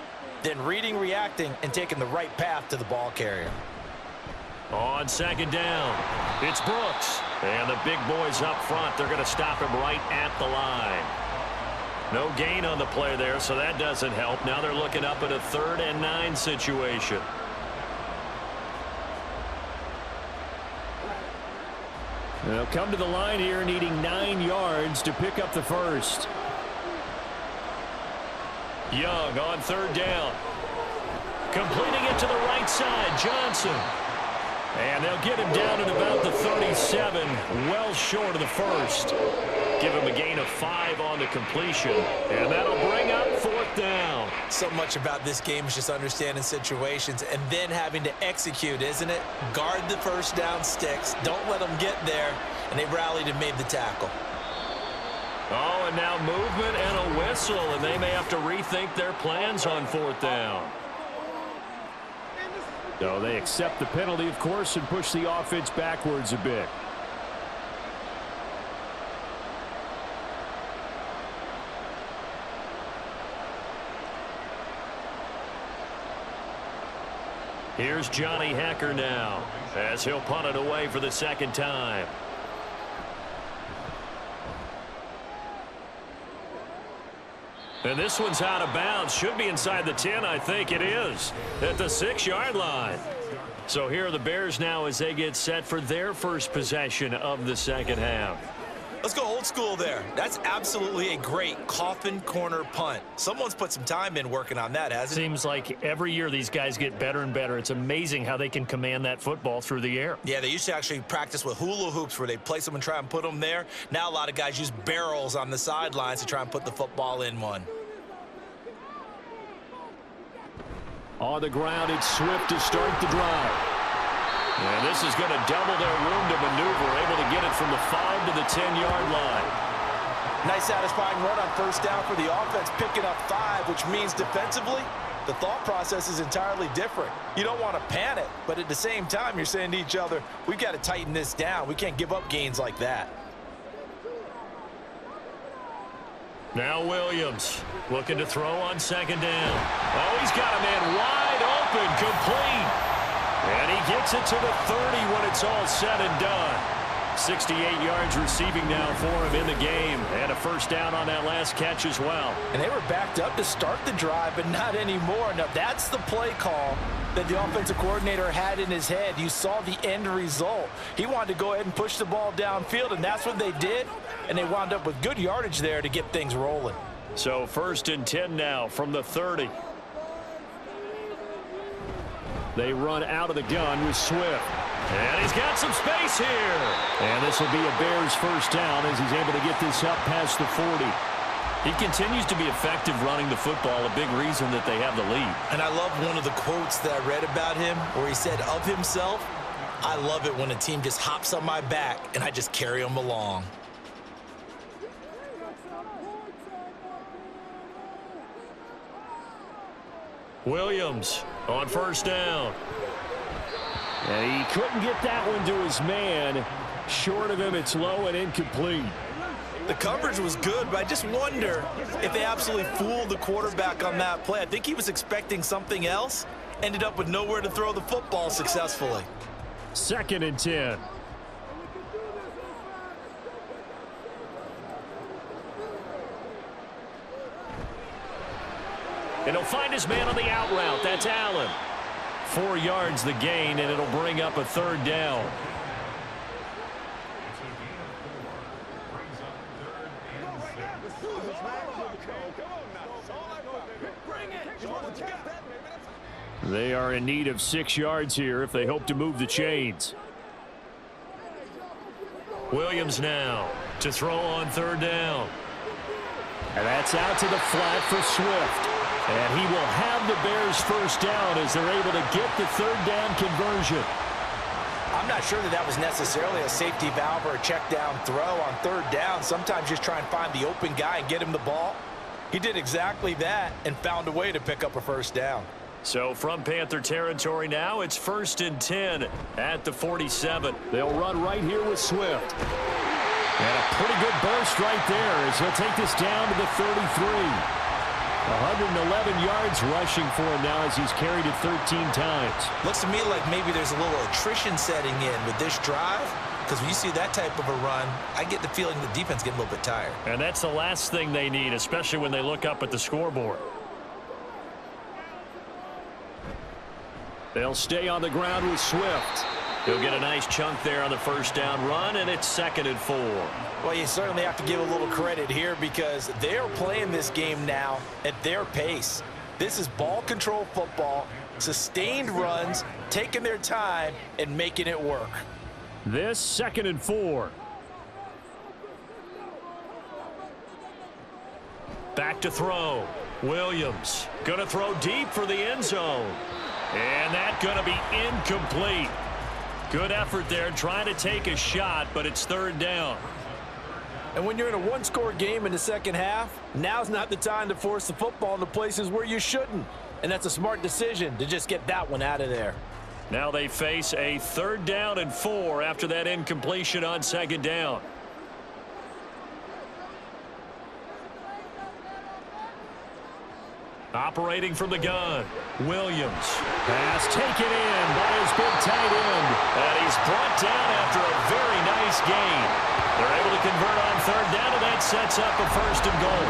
then reading, reacting, and taking the right path to the ball carrier. On second down, it's Brooks. And the big boys up front, they're going to stop him right at the line. No gain on the play there, so that doesn't help. Now they're looking up at a 3rd and 9 situation. They'll come to the line here needing 9 yards to pick up the first. Young on 3rd down. Completing it to the right side, Johnson. And they'll get him down at about the 37, well short of the first. Give him a gain of 5 on the completion, and that'll bring up 4th down. So much about this game is just understanding situations and then having to execute, isn't it? Guard the first down sticks, don't let them get there, and they rallied and made the tackle. Oh, and now movement and a whistle, and they may have to rethink their plans on 4th down. So they accept the penalty, of course, and push the offense backwards a bit. Here's Johnny Hecker now as he'll punt it away for the 2nd time. And this one's out of bounds. Should be inside the 10, I think it is. At the 6-yard line. So here are the Bears now as they get set for their first possession of the second half. Let's go old school there. That's absolutely a great coffin corner punt. Someone's put some time in working on that, hasn't it? Seems like every year these guys get better and better. It's amazing how they can command that football through the air. Yeah, they used to actually practice with hula hoops where they place them and try and put them there. Now a lot of guys use barrels on the sidelines to try and put the football in one. On the ground, it's Swift to start the drive. And this is going to double their room to maneuver, able to get it from the 5 to the 10-yard line. Nice satisfying run on first down for the offense, picking up 5, which means defensively, the thought process is entirely different. You don't want to panic, but at the same time, you're saying to each other, we've got to tighten this down. We can't give up gains like that. Now Williams looking to throw on second down. Oh, he's got a man wide open, complete. And he gets it to the 30 when it's all said and done. 68 yards receiving now for him in the game. And a first down on that last catch as well. And they were backed up to start the drive, but not anymore. Now, that's the play call that the offensive coordinator had in his head. You saw the end result. He wanted to go ahead and push the ball downfield, and that's what they did. And they wound up with good yardage there to get things rolling. So 1st and 10 now from the 30. They run out of the gun with Swift. And he's got some space here. And this will be a Bears first down as he's able to get this up past the 40. He continues to be effective running the football, a big reason that they have the lead. And I love one of the quotes that I read about him where he said of himself, "I love it when a team just hops on my back and I just carry them along." Williams on first down. And he couldn't get that one to his man. Short of him, it's low and incomplete. The coverage was good, but I just wonder if they absolutely fooled the quarterback on that play. I think he was expecting something else, ended up with nowhere to throw the football successfully. 2nd and 10. And he'll find his man on the out route. That's Allen. 4 yards the gain, and it'll bring up a 3rd down. They are in need of 6 yards here if they hope to move the chains. Williams now to throw on 3rd down. And that's out to the flat for Swift. And he will have the Bears first down as they're able to get the 3rd down conversion. I'm not sure that was necessarily a safety valve or a check down throw on 3rd down. Sometimes just try and find the open guy and get him the ball. He did exactly that and found a way to pick up a first down. So from Panther territory now, it's 1st and 10 at the 47. They'll run right here with Swift. And a pretty good burst right there as he'll take this down to the 33. 111 yards rushing for him now as he's carried it 13 times. Looks to me like maybe there's a little attrition setting in with this drive, because when you see that type of a run, I get the feeling the defense getting a little bit tired. And that's the last thing they need, especially when they look up at the scoreboard. They'll stay on the ground with Swift. He'll get a nice chunk there on the first down run, and it's 2nd and 4. Well, you certainly have to give a little credit here because they're playing this game now at their pace. This is ball control football, sustained runs, taking their time, and making it work. This 2nd and 4. Back to throw. Williams going to throw deep for the end zone. And that's going to be incomplete. Good effort there trying to take a shot, but it's 3rd down. And when you're in a one-score game in the second half, now's not the time to force the football into places where you shouldn't. And that's a smart decision to just get that one out of there. Now they face a 3rd down and 4 after that incompletion on 2nd down. Operating from the gun, Williams. Pass taken in by his big tight end. And he's brought down after a very nice gain. They're able to convert on 3rd down, and that sets up a 1st and goal.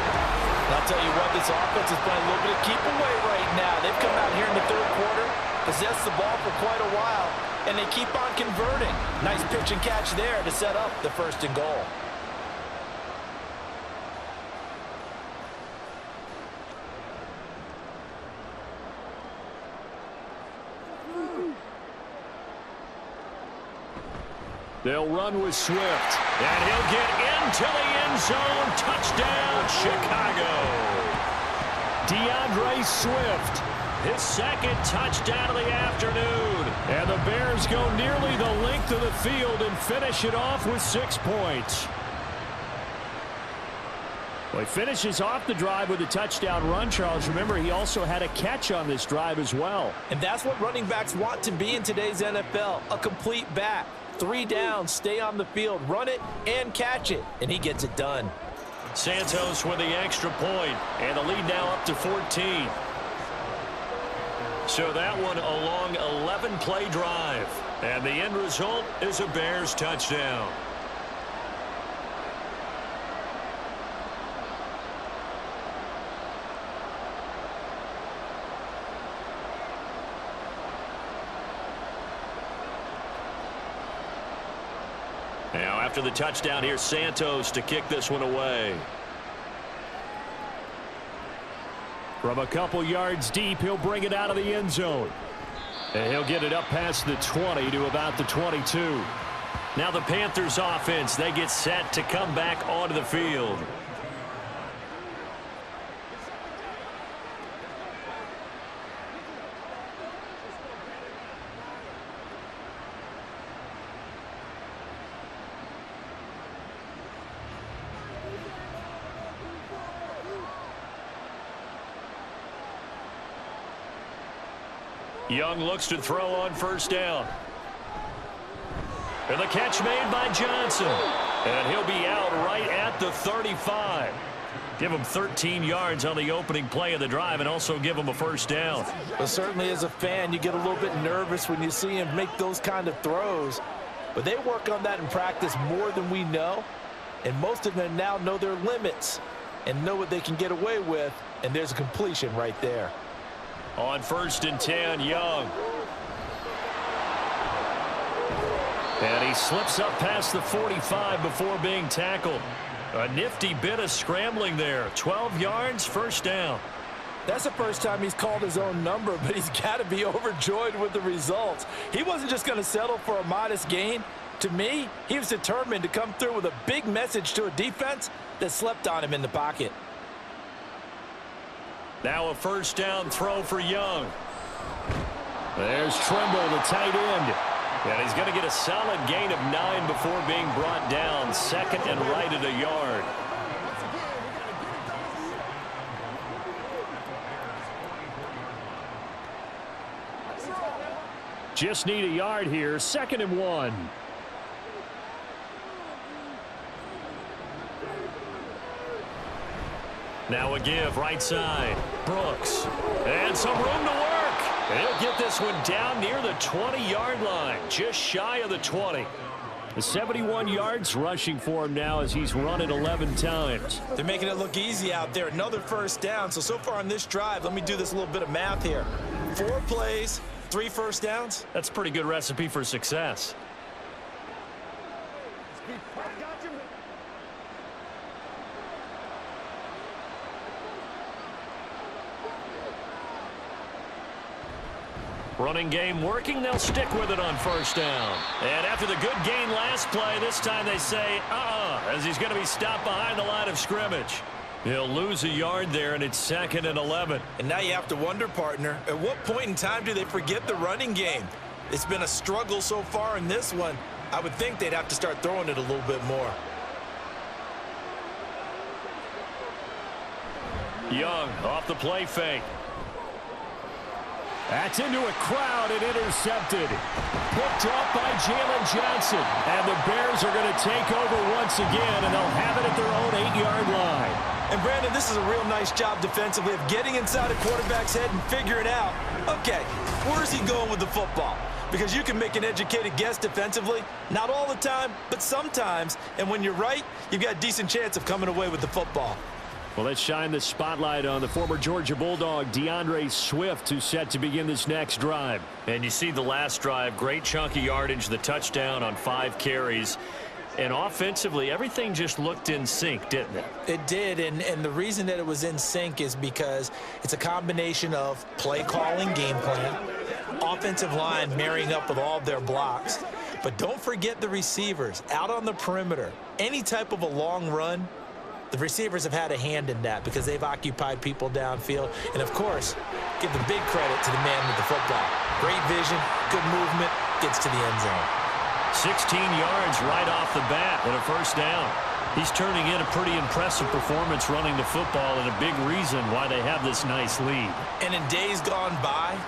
I'll tell you what, this offense is playing a little bit of keep away right now. They've come out here in the 3rd quarter, possessed the ball for quite a while, and they keep on converting. Nice pitch and catch there to set up the 1st and goal. They'll run with Swift. And he'll get into the end zone. Touchdown, Chicago. DeAndre Swift, his 2nd touchdown of the afternoon. And the Bears go nearly the length of the field and finish it off with 6 points. Well, he finishes off the drive with a touchdown run, Charles. Remember, he also had a catch on this drive as well. And that's what running backs want to be in today's NFL, a complete back. 3 downs, stay on the field, run it, and catch it. And he gets it done. Santos with the extra point, and the lead now up to 14. So that one a long 11-play drive. And the end result is a Bears touchdown. Now, after the touchdown, here's Santos to kick this one away. From a couple yards deep, he'll bring it out of the end zone. And he'll get it up past the 20 to about the 22. Now the Panthers offense, they get set to come back onto the field. Young looks to throw on first down. And the catch made by Johnson. And he'll be out right at the 35. Give him 13 yards on the opening play of the drive and also give him a first down. Well, certainly as a fan, you get a little bit nervous when you see him make those kind of throws. But they work on that in practice more than we know. And most of them now know their limits and know what they can get away with. And there's a completion right there. On 1st and 10, Young. And he slips up past the 45 before being tackled. A nifty bit of scrambling there. 12 yards, first down. That's the first time he's called his own number, but he's got to be overjoyed with the results. He wasn't just going to settle for a modest gain. To me, he was determined to come through with a big message to a defense that slept on him in the pocket. Now a first down throw for Young. There's Trimble, the tight end. And he's going to get a solid gain of 9 before being brought down. Second and right at a yard. Just need a yard here. 2nd and 1. Now a give right side. Brooks. And some room to work. And he'll get this one down near the 20-yard line. Just shy of the 20. The 71 yards rushing for him now as he's run it 11 times. They're making it look easy out there. Another first down. So far on this drive, let me do this little bit of math here. 4 plays, 3 first downs. That's a pretty good recipe for success. Running game working, they'll stick with it on first down. And after the good gain last play, this time they say, as he's going to be stopped behind the line of scrimmage. He'll lose a yard there, and it's 2nd and 11. And now you have to wonder, partner, at what point in time do they forget the running game? It's been a struggle so far in this one. I would think they'd have to start throwing it a little bit more. Young off the play fake. That's into a crowd and intercepted. Picked up by Jalen Johnson. And the Bears are going to take over once again, and they'll have it at their own 8-yard line. And, Brandon, this is a real nice job defensively of getting inside a quarterback's head and figuring out, okay, where's he going with the football? Because you can make an educated guess defensively. Not all the time, but sometimes. And when you're right, you've got a decent chance of coming away with the football. Well, let's shine the spotlight on the former Georgia Bulldog, DeAndre Swift, who's set to begin this next drive. And you see the last drive, great chunky yardage, the touchdown on 5 carries. And offensively, everything just looked in sync, didn't it? It did, and the reason that it was in sync is because it's a combination of play calling, game plan, offensive line marrying up with all of their blocks. But don't forget the receivers out on the perimeter. Any type of a long run, the receivers have had a hand in that because they've occupied people downfield. And, of course, give the big credit to the man with the football. Great vision, good movement, gets to the end zone. 16 yards right off the bat and a first down. He's turning in a pretty impressive performance running the football and a big reason why they have this nice lead. And in days gone by,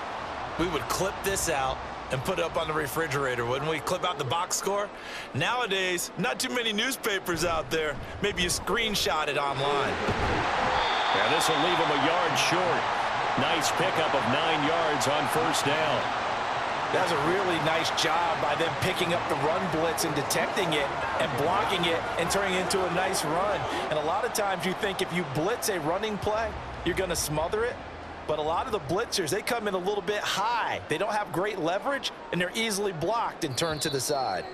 we would clip this out and put it up on the refrigerator, wouldn't we? Clip out the box score. Nowadays, not too many newspapers out there. Maybe you screenshot it online. Yeah, this will leave him a yard short. Nice pickup of 9 yards on first down. That's a really nice job by them picking up the run blitz and detecting it and blocking it and turning it into a nice run. And a lot of times you think if you blitz a running play, you're going to smother it. But a lot of the blitzers, they come in a little bit high. They don't have great leverage, and they're easily blocked and turned to the side.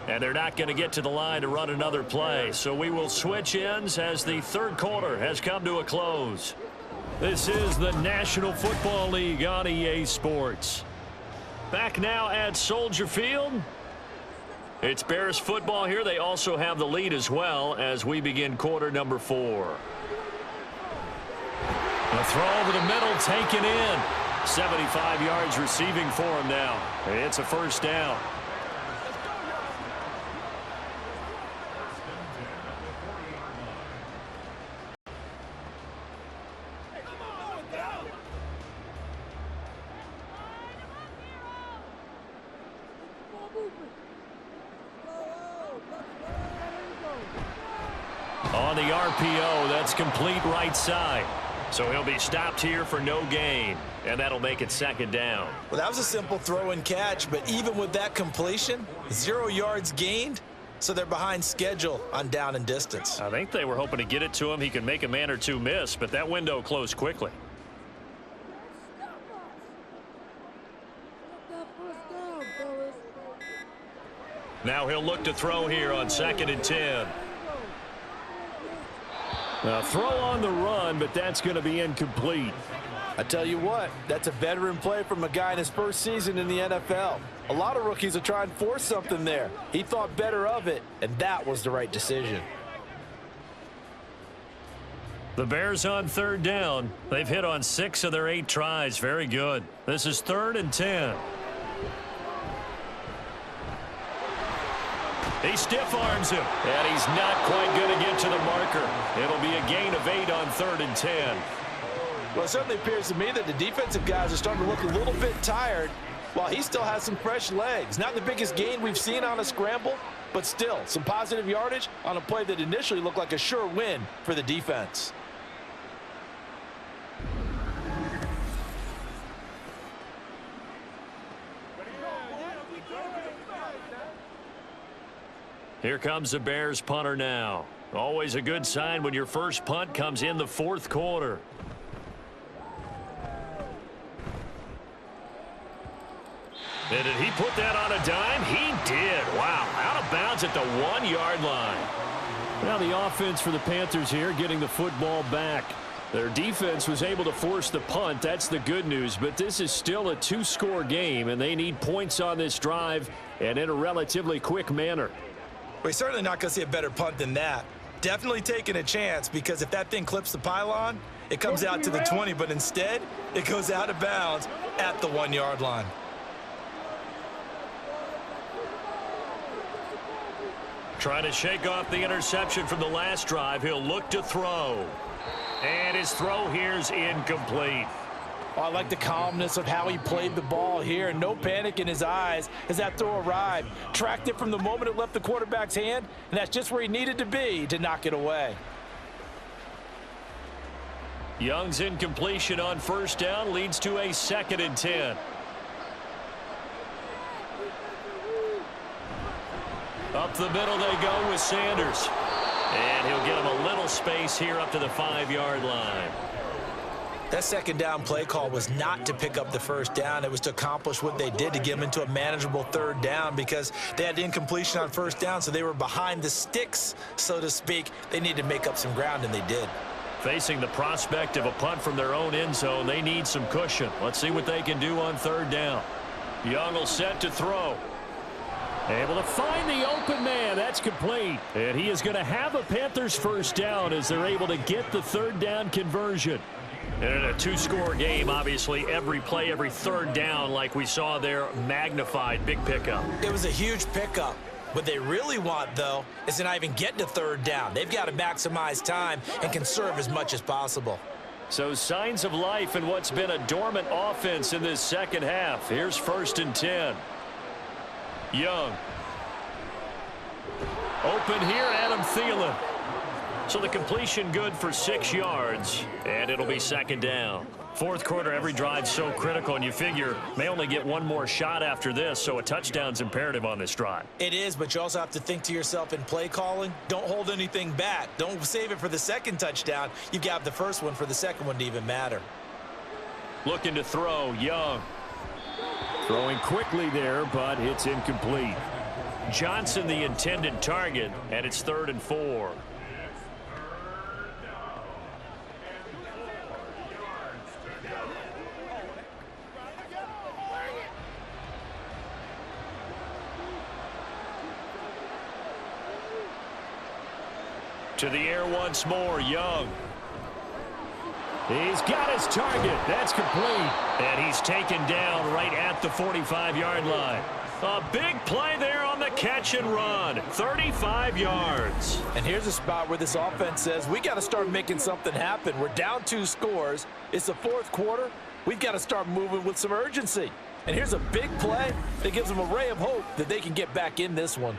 And they're not going to get to the line to run another play. So we will switch ends as the third quarter has come to a close. This is the National Football League on EA Sports. Back now at Soldier Field. It's Bears football here. They also have the lead as well as we begin quarter number 4. The throw over the middle taken in. 75 yards receiving for him now. It's a first down. On the RPO, that's complete right side. So he'll be stopped here for no gain, and that'll make it second down. Well, that was a simple throw and catch, but even with that completion, 0 yards gained, so they're behind schedule on down and distance. I think they were hoping to get it to him. He could make a man or two miss, but that window closed quickly. Now he'll look to throw here on 2nd and 10. A throw on the run, but that's going to be incomplete. I tell you what, that's a veteran play from a guy in his first season in the NFL. A lot of rookies will try and force something there. He thought better of it, and that was the right decision. The Bears on 3rd down. They've hit on 6 of their 8 tries. Very good. This is 3rd and 10. He stiff arms him, and he's not quite going to get to the marker. It'll be a gain of 8 on 3rd and 10. Well, it certainly appears to me that the defensive guys are starting to look a little bit tired while he still has some fresh legs. Not the biggest gain we've seen on a scramble, but still some positive yardage on a play that initially looked like a sure win for the defense. Here comes the Bears punter now. Always a good sign when your first punt comes in the 4th quarter. And did he put that on a dime? He did. Wow. Out of bounds at the 1-yard line. Now the offense for the Panthers here getting the football back. Their defense was able to force the punt. That's the good news. But this is still a 2-score game, and they need points on this drive and in a relatively quick manner. We're certainly not going to see a better punt than that. Definitely taking a chance, because if that thing clips the pylon, it comes out to the 20, but instead it goes out of bounds at the 1-yard line. Trying to shake off the interception from the last drive. He'll look to throw. And his throw here's incomplete. Oh, I like the calmness of how he played the ball here. No panic in his eyes as that throw arrived. Tracked it from the moment it left the quarterback's hand, and that's just where he needed to be to knock it away. Young's incompletion on 1st down leads to a 2nd and 10. Up the middle they go with Sanders. And he'll get him a little space here up to the 5-yard line. That 2nd down play call was not to pick up the 1st down. It was to accomplish what they did to get them into a manageable 3rd down, because they had incompletion on 1st down, so they were behind the sticks, so to speak. They needed to make up some ground, and they did. Facing the prospect of a punt from their own end zone, they need some cushion. Let's see what they can do on 3rd down. Young will set to throw. Able to find the open man. That's complete. And he is going to have a Panthers 1st down as they're able to get the 3rd down conversion. And in a 2-score game, obviously, every play, every 3rd down, like we saw there, magnified. Big pickup. It was a huge pickup. What they really want, though, is to not even get to 3rd down. They've got to maximize time and conserve as much as possible. So signs of life in what's been a dormant offense in this 2nd half. Here's 1st and 10. Young. Open here, Adam Thielen. So the completion good for 6 yards, and it'll be 2nd down. 4th quarter, every drive so critical, and you figure may only get one more shot after this, so a touchdown's imperative on this drive. It is, but you also have to think to yourself in play calling, don't hold anything back. Don't save it for the 2nd touchdown. You've got the 1st one for the 2nd one to even matter. Looking to throw, Young. Throwing quickly there, but it's incomplete. Johnson the intended target, and it's 3rd and 4. To the air once more, Young. He's got his target. That's complete. And he's taken down right at the 45-yard line. A big play there on the catch and run. 35 yards. And here's a spot where this offense says, we got to start making something happen. We're down 2 scores. It's the 4th quarter. We've got to start moving with some urgency. And here's a big play that gives them a ray of hope that they can get back in this one.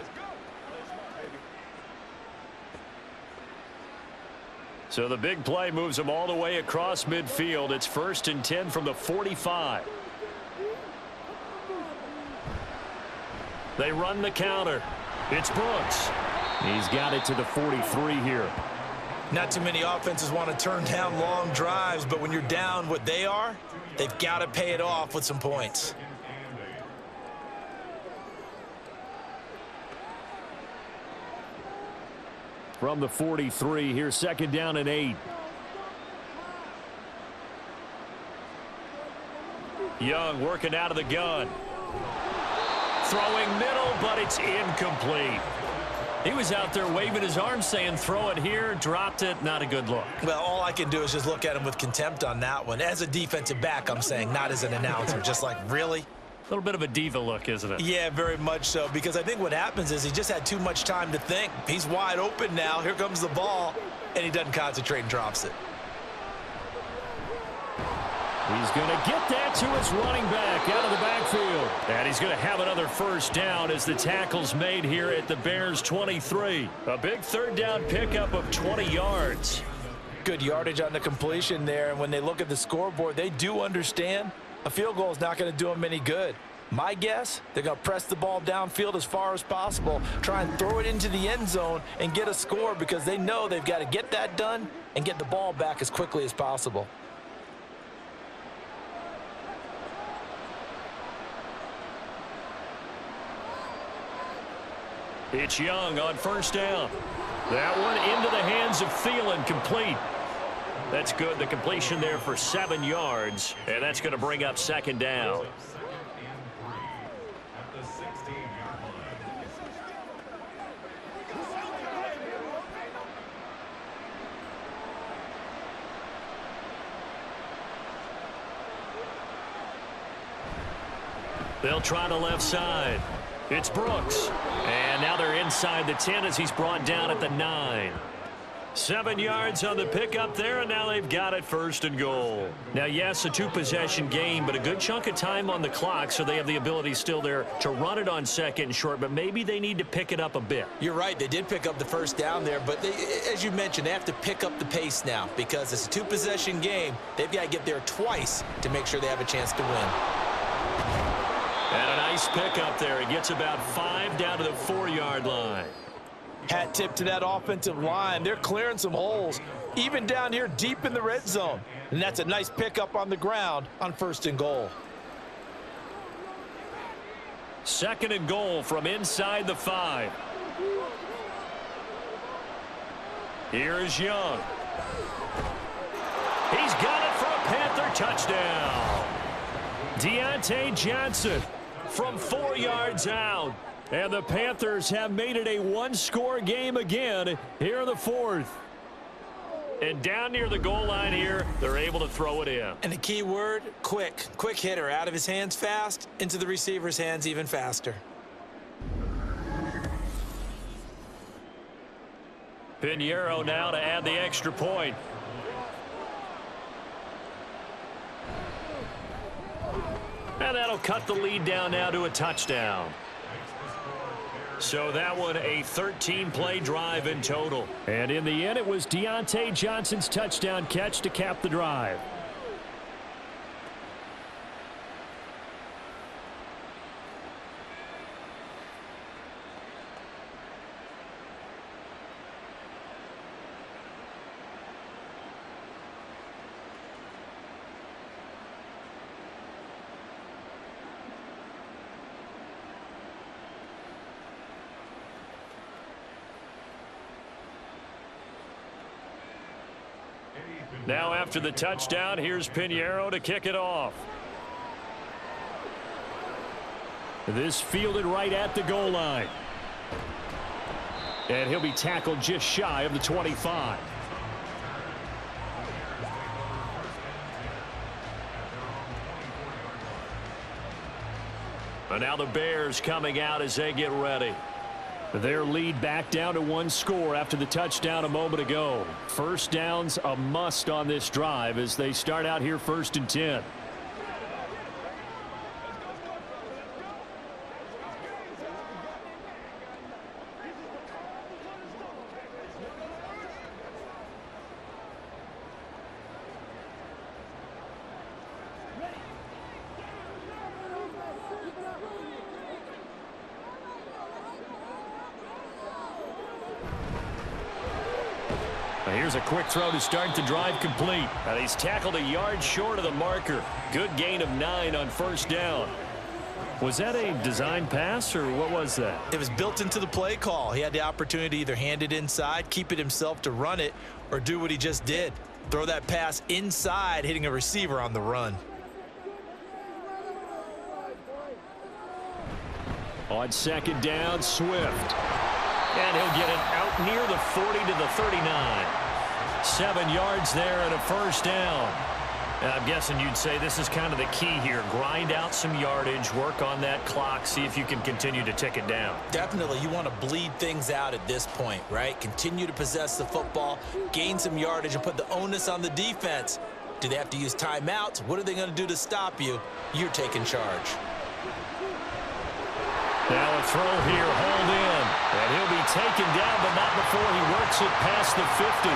So the big play moves them all the way across midfield. It's 1st and 10 from the 45. They run the counter. It's Brooks. He's got it to the 43 here. Not too many offenses want to turn down long drives, but when you're down what they are, they've got to pay it off with some points. From the 43, here's 2nd down and 8. Young working out of the gun. Throwing middle, but it's incomplete. He was out there waving his arms saying, throw it here, dropped it, not a good look. Well, all I can do is just look at him with contempt on that one. As a defensive back, I'm saying, not as an announcer. Just like, really? A little bit of a diva look, isn't it? Yeah, very much so, because I think what happens is he just had too much time to think. He's wide open now. Here comes the ball, and he doesn't concentrate and drops it. He's going to get that to his running back out of the backfield. And he's going to have another 1st down as the tackle's made here at the Bears 23. A big 3rd down pickup of 20 yards. Good yardage on the completion there, and when they look at the scoreboard, they do understand a field goal is not going to do them any good. My guess, they're going to press the ball downfield as far as possible, try and throw it into the end zone and get a score because they know they've got to get that done and get the ball back as quickly as possible. It's Young on 1st down. That one into the hands of Thielen, complete. That's good. The completion there for 7 yards, and that's going to bring up 2nd down. They'll try the left side. It's Brooks. And now they're inside the 10 as he's brought down at the 9. 7 yards on the pickup there, and now they've got it 1st and goal. Now, yes, a 2-possession game, but a good chunk of time on the clock, so they have the ability still there to run it on 2nd and short, but maybe they need to pick it up a bit. You're right. They did pick up the 1st down there, but they, as you mentioned, they have to pick up the pace now because it's a 2-possession game. They've got to get there twice to make sure they have a chance to win. And a nice pickup there. It gets about 5 down to the 4-yard line. Hat tip to that offensive line. They're clearing some holes, even down here deep in the red zone. And that's a nice pickup on the ground on 1st and goal. 2nd and goal from inside the 5. Here's Young. He's got it for a Panther touchdown. Deontay Johnson from 4 yards out. And the Panthers have made it a 1-score game again here in the 4th. And down near the goal line here, they're able to throw it in. And the key word, quick. Quick hitter. Out of his hands fast, into the receiver's hands even faster. Pinheiro now to add the extra point. And that'll cut the lead down now to a touchdown. So that one a 13-play drive in total. And in the end, it was Deontay Johnson's touchdown catch to cap the drive. Now after the touchdown, here's Pinheiro to kick it off. This fielded right at the goal line. And he'll be tackled just shy of the 25. And now the Bears coming out as they get ready. Their lead back down to 1 score after the touchdown a moment ago. First down's a must on this drive as they start out here 1st and 10. Here's a quick throw to start the drive complete. And he's tackled a yard short of the marker. Good gain of 9 on 1st down. Was that a design pass, or what was that? It was built into the play call. He had the opportunity to either hand it inside, keep it himself to run it, or do what he just did. Throw that pass inside, hitting a receiver on the run. On 2nd down, Swift. And he'll get it out near the 40 to the 39. 7 yards there and a 1st down. And I'm guessing you'd say this is kind of the key here. Grind out some yardage, work on that clock, see if you can continue to tick it down. Definitely. You want to bleed things out at this point, right? Continue to possess the football, gain some yardage, and put the onus on the defense. Do they have to use timeouts? What are they going to do to stop you? You're taking charge. Now a throw here, hold in. And he'll be taken down, but not before he works it past the 50.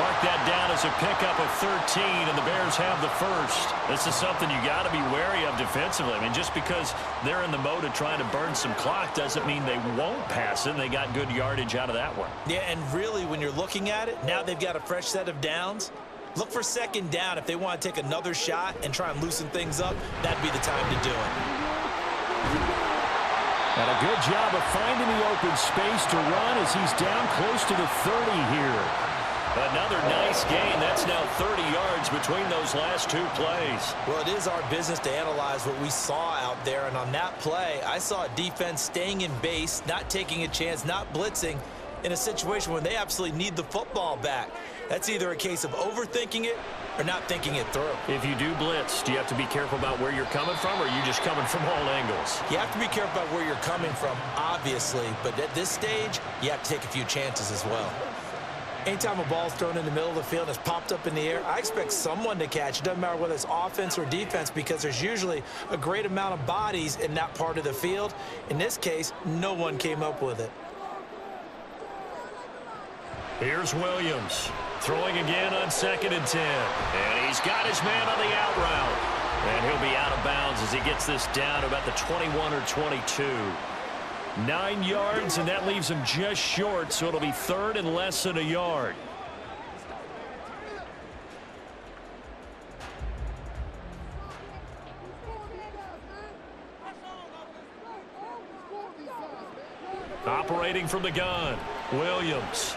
Mark that down as a pickup of 13, and the Bears have the 1st. This is something you got to be wary of defensively. I mean, just because they're in the mode of trying to burn some clock doesn't mean they won't pass it. They got good yardage out of that one. Yeah, and really, when you're looking at it, now they've got a fresh set of downs. Look for 2nd down. If they want to take another shot and try and loosen things up, that'd be the time to do it. And a good job of finding the open space to run as he's down close to the 30 here. Another nice gain. That's now 30 yards between those last 2 plays. Well, it is our business to analyze what we saw out there. And on that play, I saw a defense staying in base, not taking a chance, not blitzing in a situation where they absolutely need the football back. That's either a case of overthinking it or not thinking it through. If you do blitz, do you have to be careful about where you're coming from, or are you just coming from all angles? You have to be careful about where you're coming from, obviously. But at this stage, you have to take a few chances as well. Anytime a ball's thrown in the middle of the field and it's popped up in the air, I expect someone to catch. It doesn't matter whether it's offense or defense, because there's usually a great amount of bodies in that part of the field. In this case, no one came up with it. Here's Williams throwing again on 2nd and 10. And he's got his man on the out route. And he'll be out of bounds as he gets this down to about the 21 or 22. 9 yards, and that leaves him just short, so it'll be 3rd and less than a yard. Operating from the gun, Williams.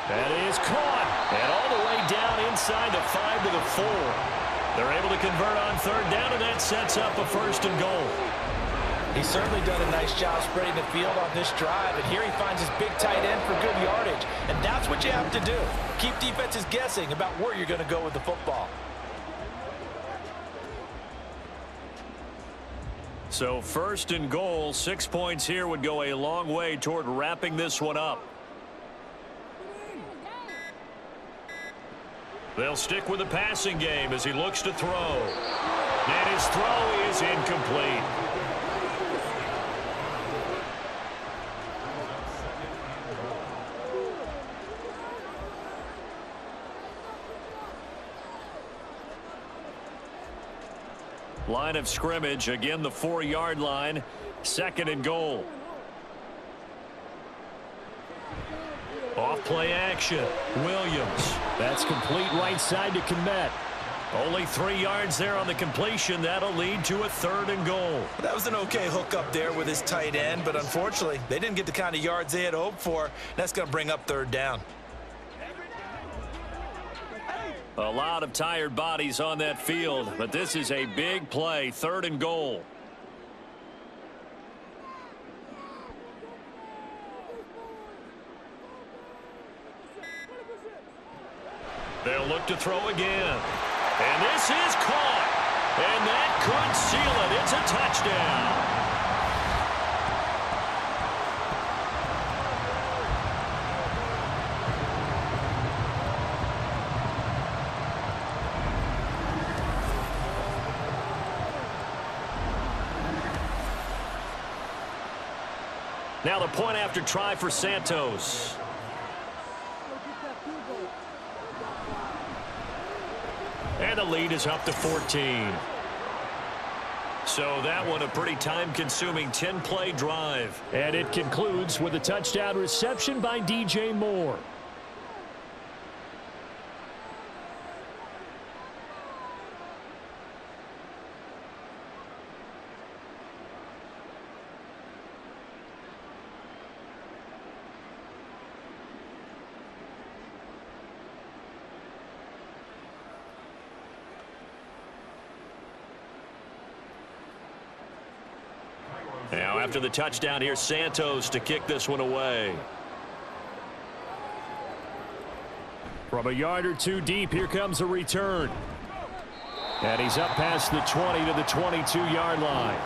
That is caught, and all the way down inside the 5 to the 4. They're able to convert on 3rd down, and that sets up a 1st and goal. He's certainly done a nice job spreading the field on this drive, and here he finds his big tight end for good yardage. And that's what you have to do. Keep defenses guessing about where you're going to go with the football. So 1st and goal, 6 points here would go a long way toward wrapping this one up. They'll stick with the passing game as he looks to throw. And his throw is incomplete. Line of scrimmage, again the 4-yard line, 2nd and goal. Off play action, Williams. That's complete right side to Kmet. Only 3 yards there on the completion. That'll lead to a 3rd and goal. That was an okay hook up there with his tight end, but unfortunately, they didn't get the kind of yards they had hoped for. That's going to bring up 3rd down. A lot of tired bodies on that field, but this is a big play, 3rd and goal. They'll look to throw again. And this is caught. And that could seal it. It's a touchdown. Now the point after try for Santos. And the lead is up to 14. So that one a pretty time-consuming 10-play drive. And it concludes with a touchdown reception by DJ Moore. Now after the touchdown, here's Santos to kick this one away. From a yard or two deep, here comes a return. And he's up past the 20 to the 22-yard line.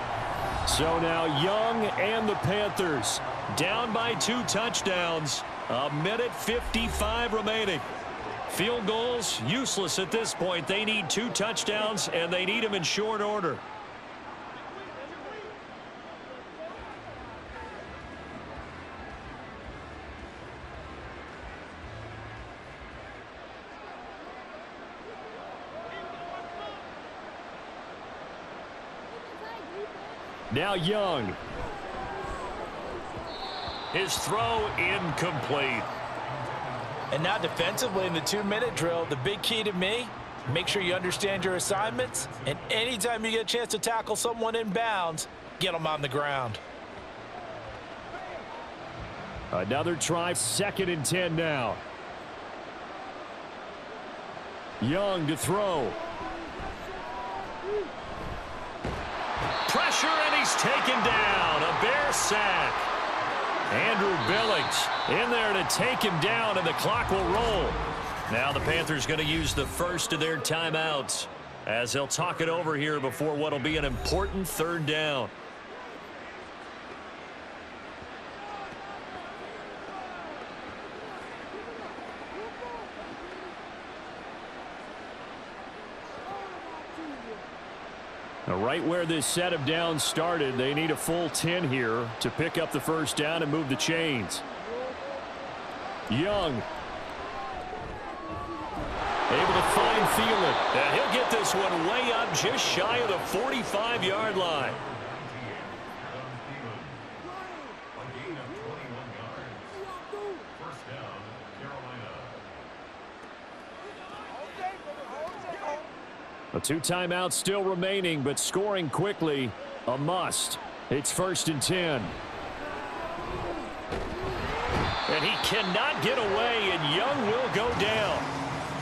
So now Young and the Panthers down by 2 touchdowns. 1:55 remaining. Field goals useless at this point. They need 2 touchdowns, and they need them in short order. Now Young. His throw incomplete. And now defensively in the 2-minute drill, the big key to me, make sure you understand your assignments, and anytime you get a chance to tackle someone in bounds, get them on the ground. Another try, 2nd and 10 now. Young to throw. Pressure, and he's taken down. A Bear sack. Andrew Billings in there to take him down, and the clock will roll. Now the Panthers going to use the first of their timeouts as they'll talk it over here before what will be an important 3rd down. Right where this set of downs started, they need a full 10 here to pick up the 1st down and move the chains. Young. Able to find Thielen. And he'll get this one way up just shy of the 45-yard line. A 2 timeouts still remaining, but scoring quickly, a must. It's 1st and 10. And he cannot get away, and Young will go down.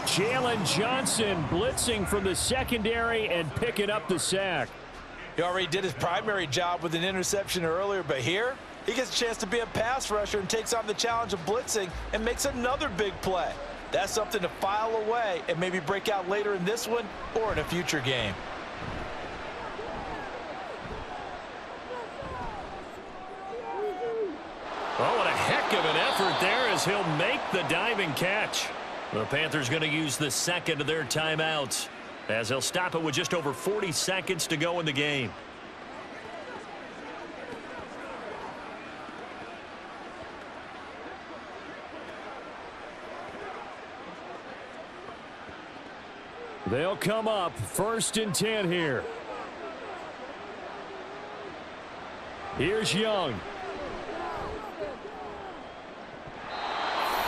Jalen Johnson blitzing from the secondary and picking up the sack. He already did his primary job with an interception earlier, but here he gets a chance to be a pass rusher and takes on the challenge of blitzing and makes another big play. That's something to file away and maybe break out later in this one or in a future game. Oh, what a heck of an effort there as he'll make the diving catch. The Panthers going to use the 2nd of their timeouts as they'll stop it with just over 40 seconds to go in the game. They'll come up 1st and 10 here. Here's Young.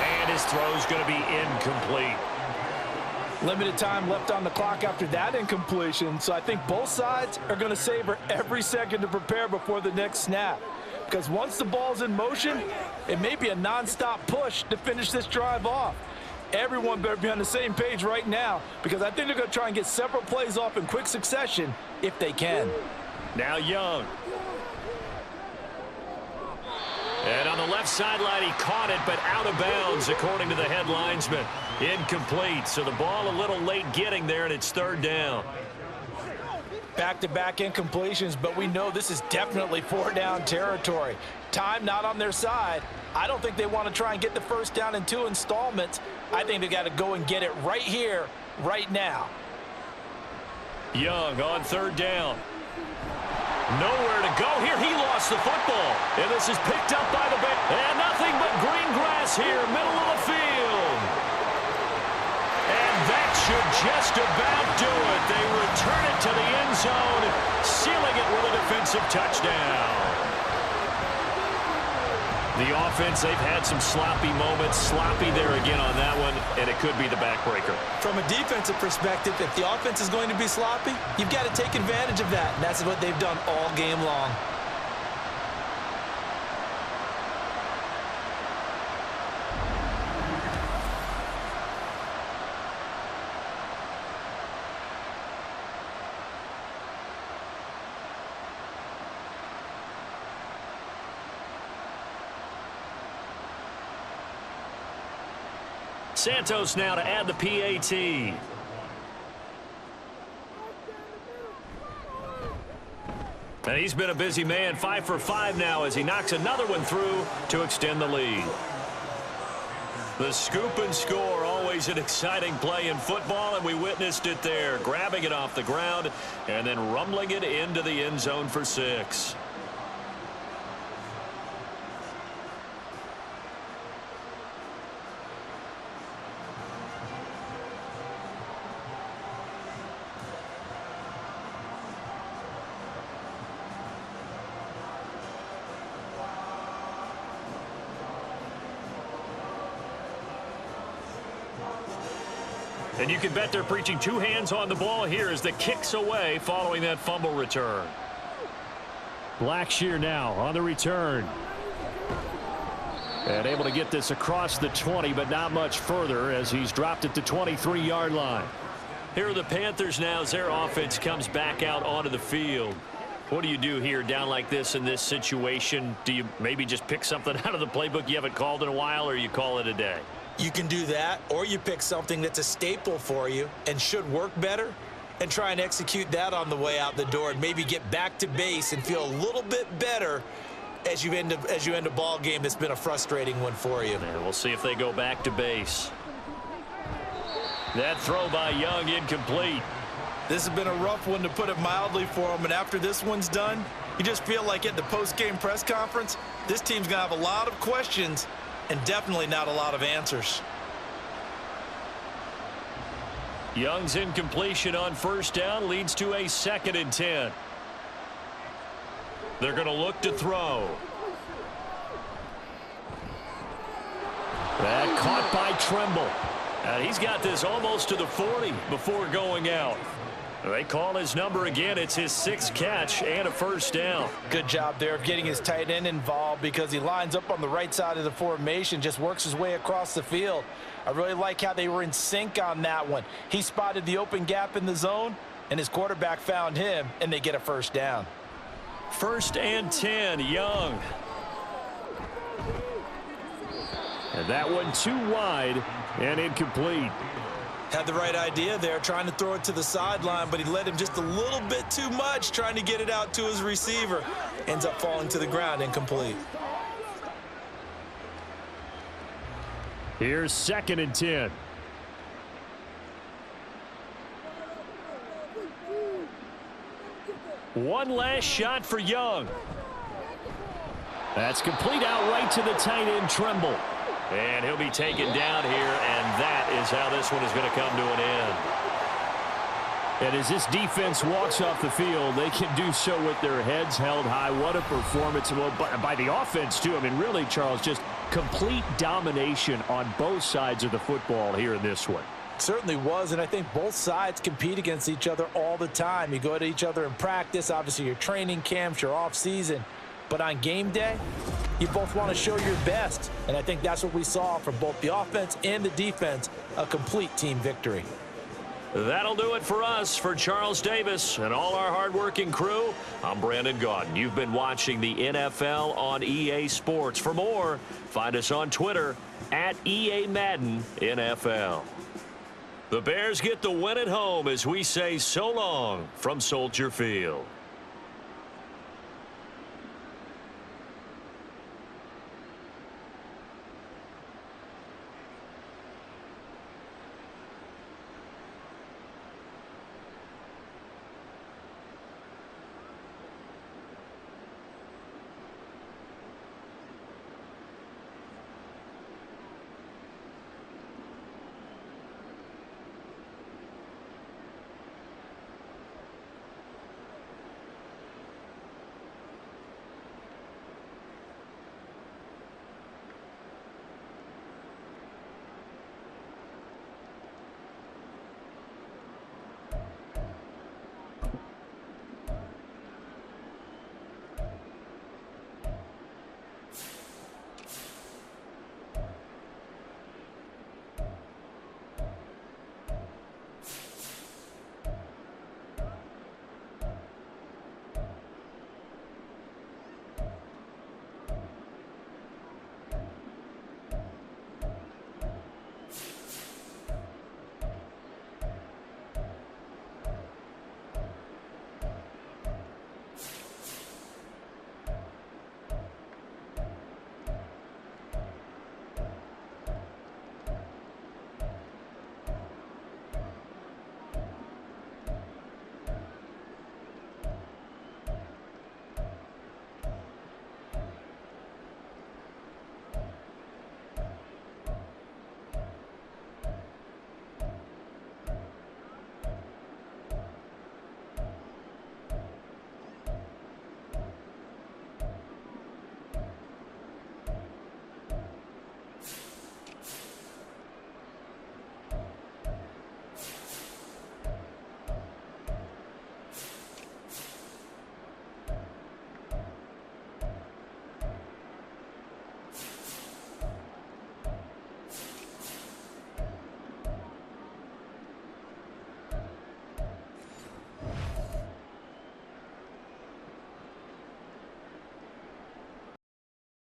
And his throw's going to be incomplete. Limited time left on the clock after that incompletion, so I think both sides are going to savor every second to prepare before the next snap. Because once the ball's in motion, it may be a non-stop push to finish this drive off. Everyone better be on the same page right now, because I think they're going to try and get several plays off in quick succession if they can. Now Young. And on the left sideline. He caught it, but out of bounds, according to the head linesman. Incomplete. So the ball a little late getting there, and it's third down. Back-to-back incompletions, but we know this is definitely four-down territory. Time not on their side. I don't think they want to try and get the first down in 2 installments. I think they got to go and get it right here, right now. Young on third down. Nowhere to go here. He lost the football. And this is picked up by the back. And nothing but green grass here, middle of the field. And that should just about do it. They return it to the end zone, sealing it with a defensive touchdown. The offense, they've had some sloppy moments. Sloppy there again on that one, and it could be the backbreaker. From a defensive perspective, if the offense is going to be sloppy, you've got to take advantage of that, and that's what they've done all game long. Santos now to add the PAT. And he's been a busy man, 5 for 5 now as he knocks another one through to extend the lead. The scoop and score, always an exciting play in football, and we witnessed it there, grabbing it off the ground and then rumbling it into the end zone for 6. And you can bet they're preaching 2 hands on the ball here as the kick's away following that fumble return. Blackshear now on the return. And able to get this across the 20, but not much further as he's dropped it to 23-yard line. Here are the Panthers now as their offense comes back out onto the field. What do you do here down like this in this situation? Do you maybe just pick something out of the playbook you haven't called in a while, or you call it a day? You can do that, or you pick something that's a staple for you and should work better and try and execute that on the way out the door and maybe get back to base and feel a little bit better as you end a ball game that's been a frustrating one for you. And we'll see if they go back to base. That throw by Young incomplete. This has been a rough one, to put it mildly, for him, and after this one's done, you just feel like at the post-game press conference, this team's going to have a lot of questions and definitely not a lot of answers. Young's incompletion on first down leads to a 2nd and 10. They're going to look to throw. That caught by Tremble. And he's got this almost to the 40 before going out. They call his number again. It's his 6th catch and a first down. Good job there of getting his tight end involved, because he lines up on the right side of the formation, just works his way across the field. I really like how they were in sync on that one. He spotted the open gap in the zone, and his quarterback found him, and they get a first down. 1st and 10, Young. And that one too wide and incomplete. Had the right idea there, trying to throw it to the sideline, but he led him just a little bit too much, trying to get it out to his receiver. Ends up falling to the ground, incomplete. Here's 2nd and 10. One last shot for Young. That's complete out right to the tight end, Tremble. And he'll be taken down here, and that is how this one is going to come to an end. And as this defense walks off the field, they can do so with their heads held high. What a performance. Well, by the offense, too. I mean, really, Charles, just complete domination on both sides of the football here in this one. Certainly was, and I think both sides compete against each other all the time. You go at each other in practice, obviously your training camps, your off-season. But on game day, you both want to show your best. And I think that's what we saw from both the offense and the defense, a complete team victory. That'll do it for us. For Charles Davis and all our hardworking crew, I'm Brandon Gaudin. You've been watching the NFL on EA Sports. For more, find us on Twitter at EA Madden NFL. The Bears get the win at home as we say so long from Soldier Field.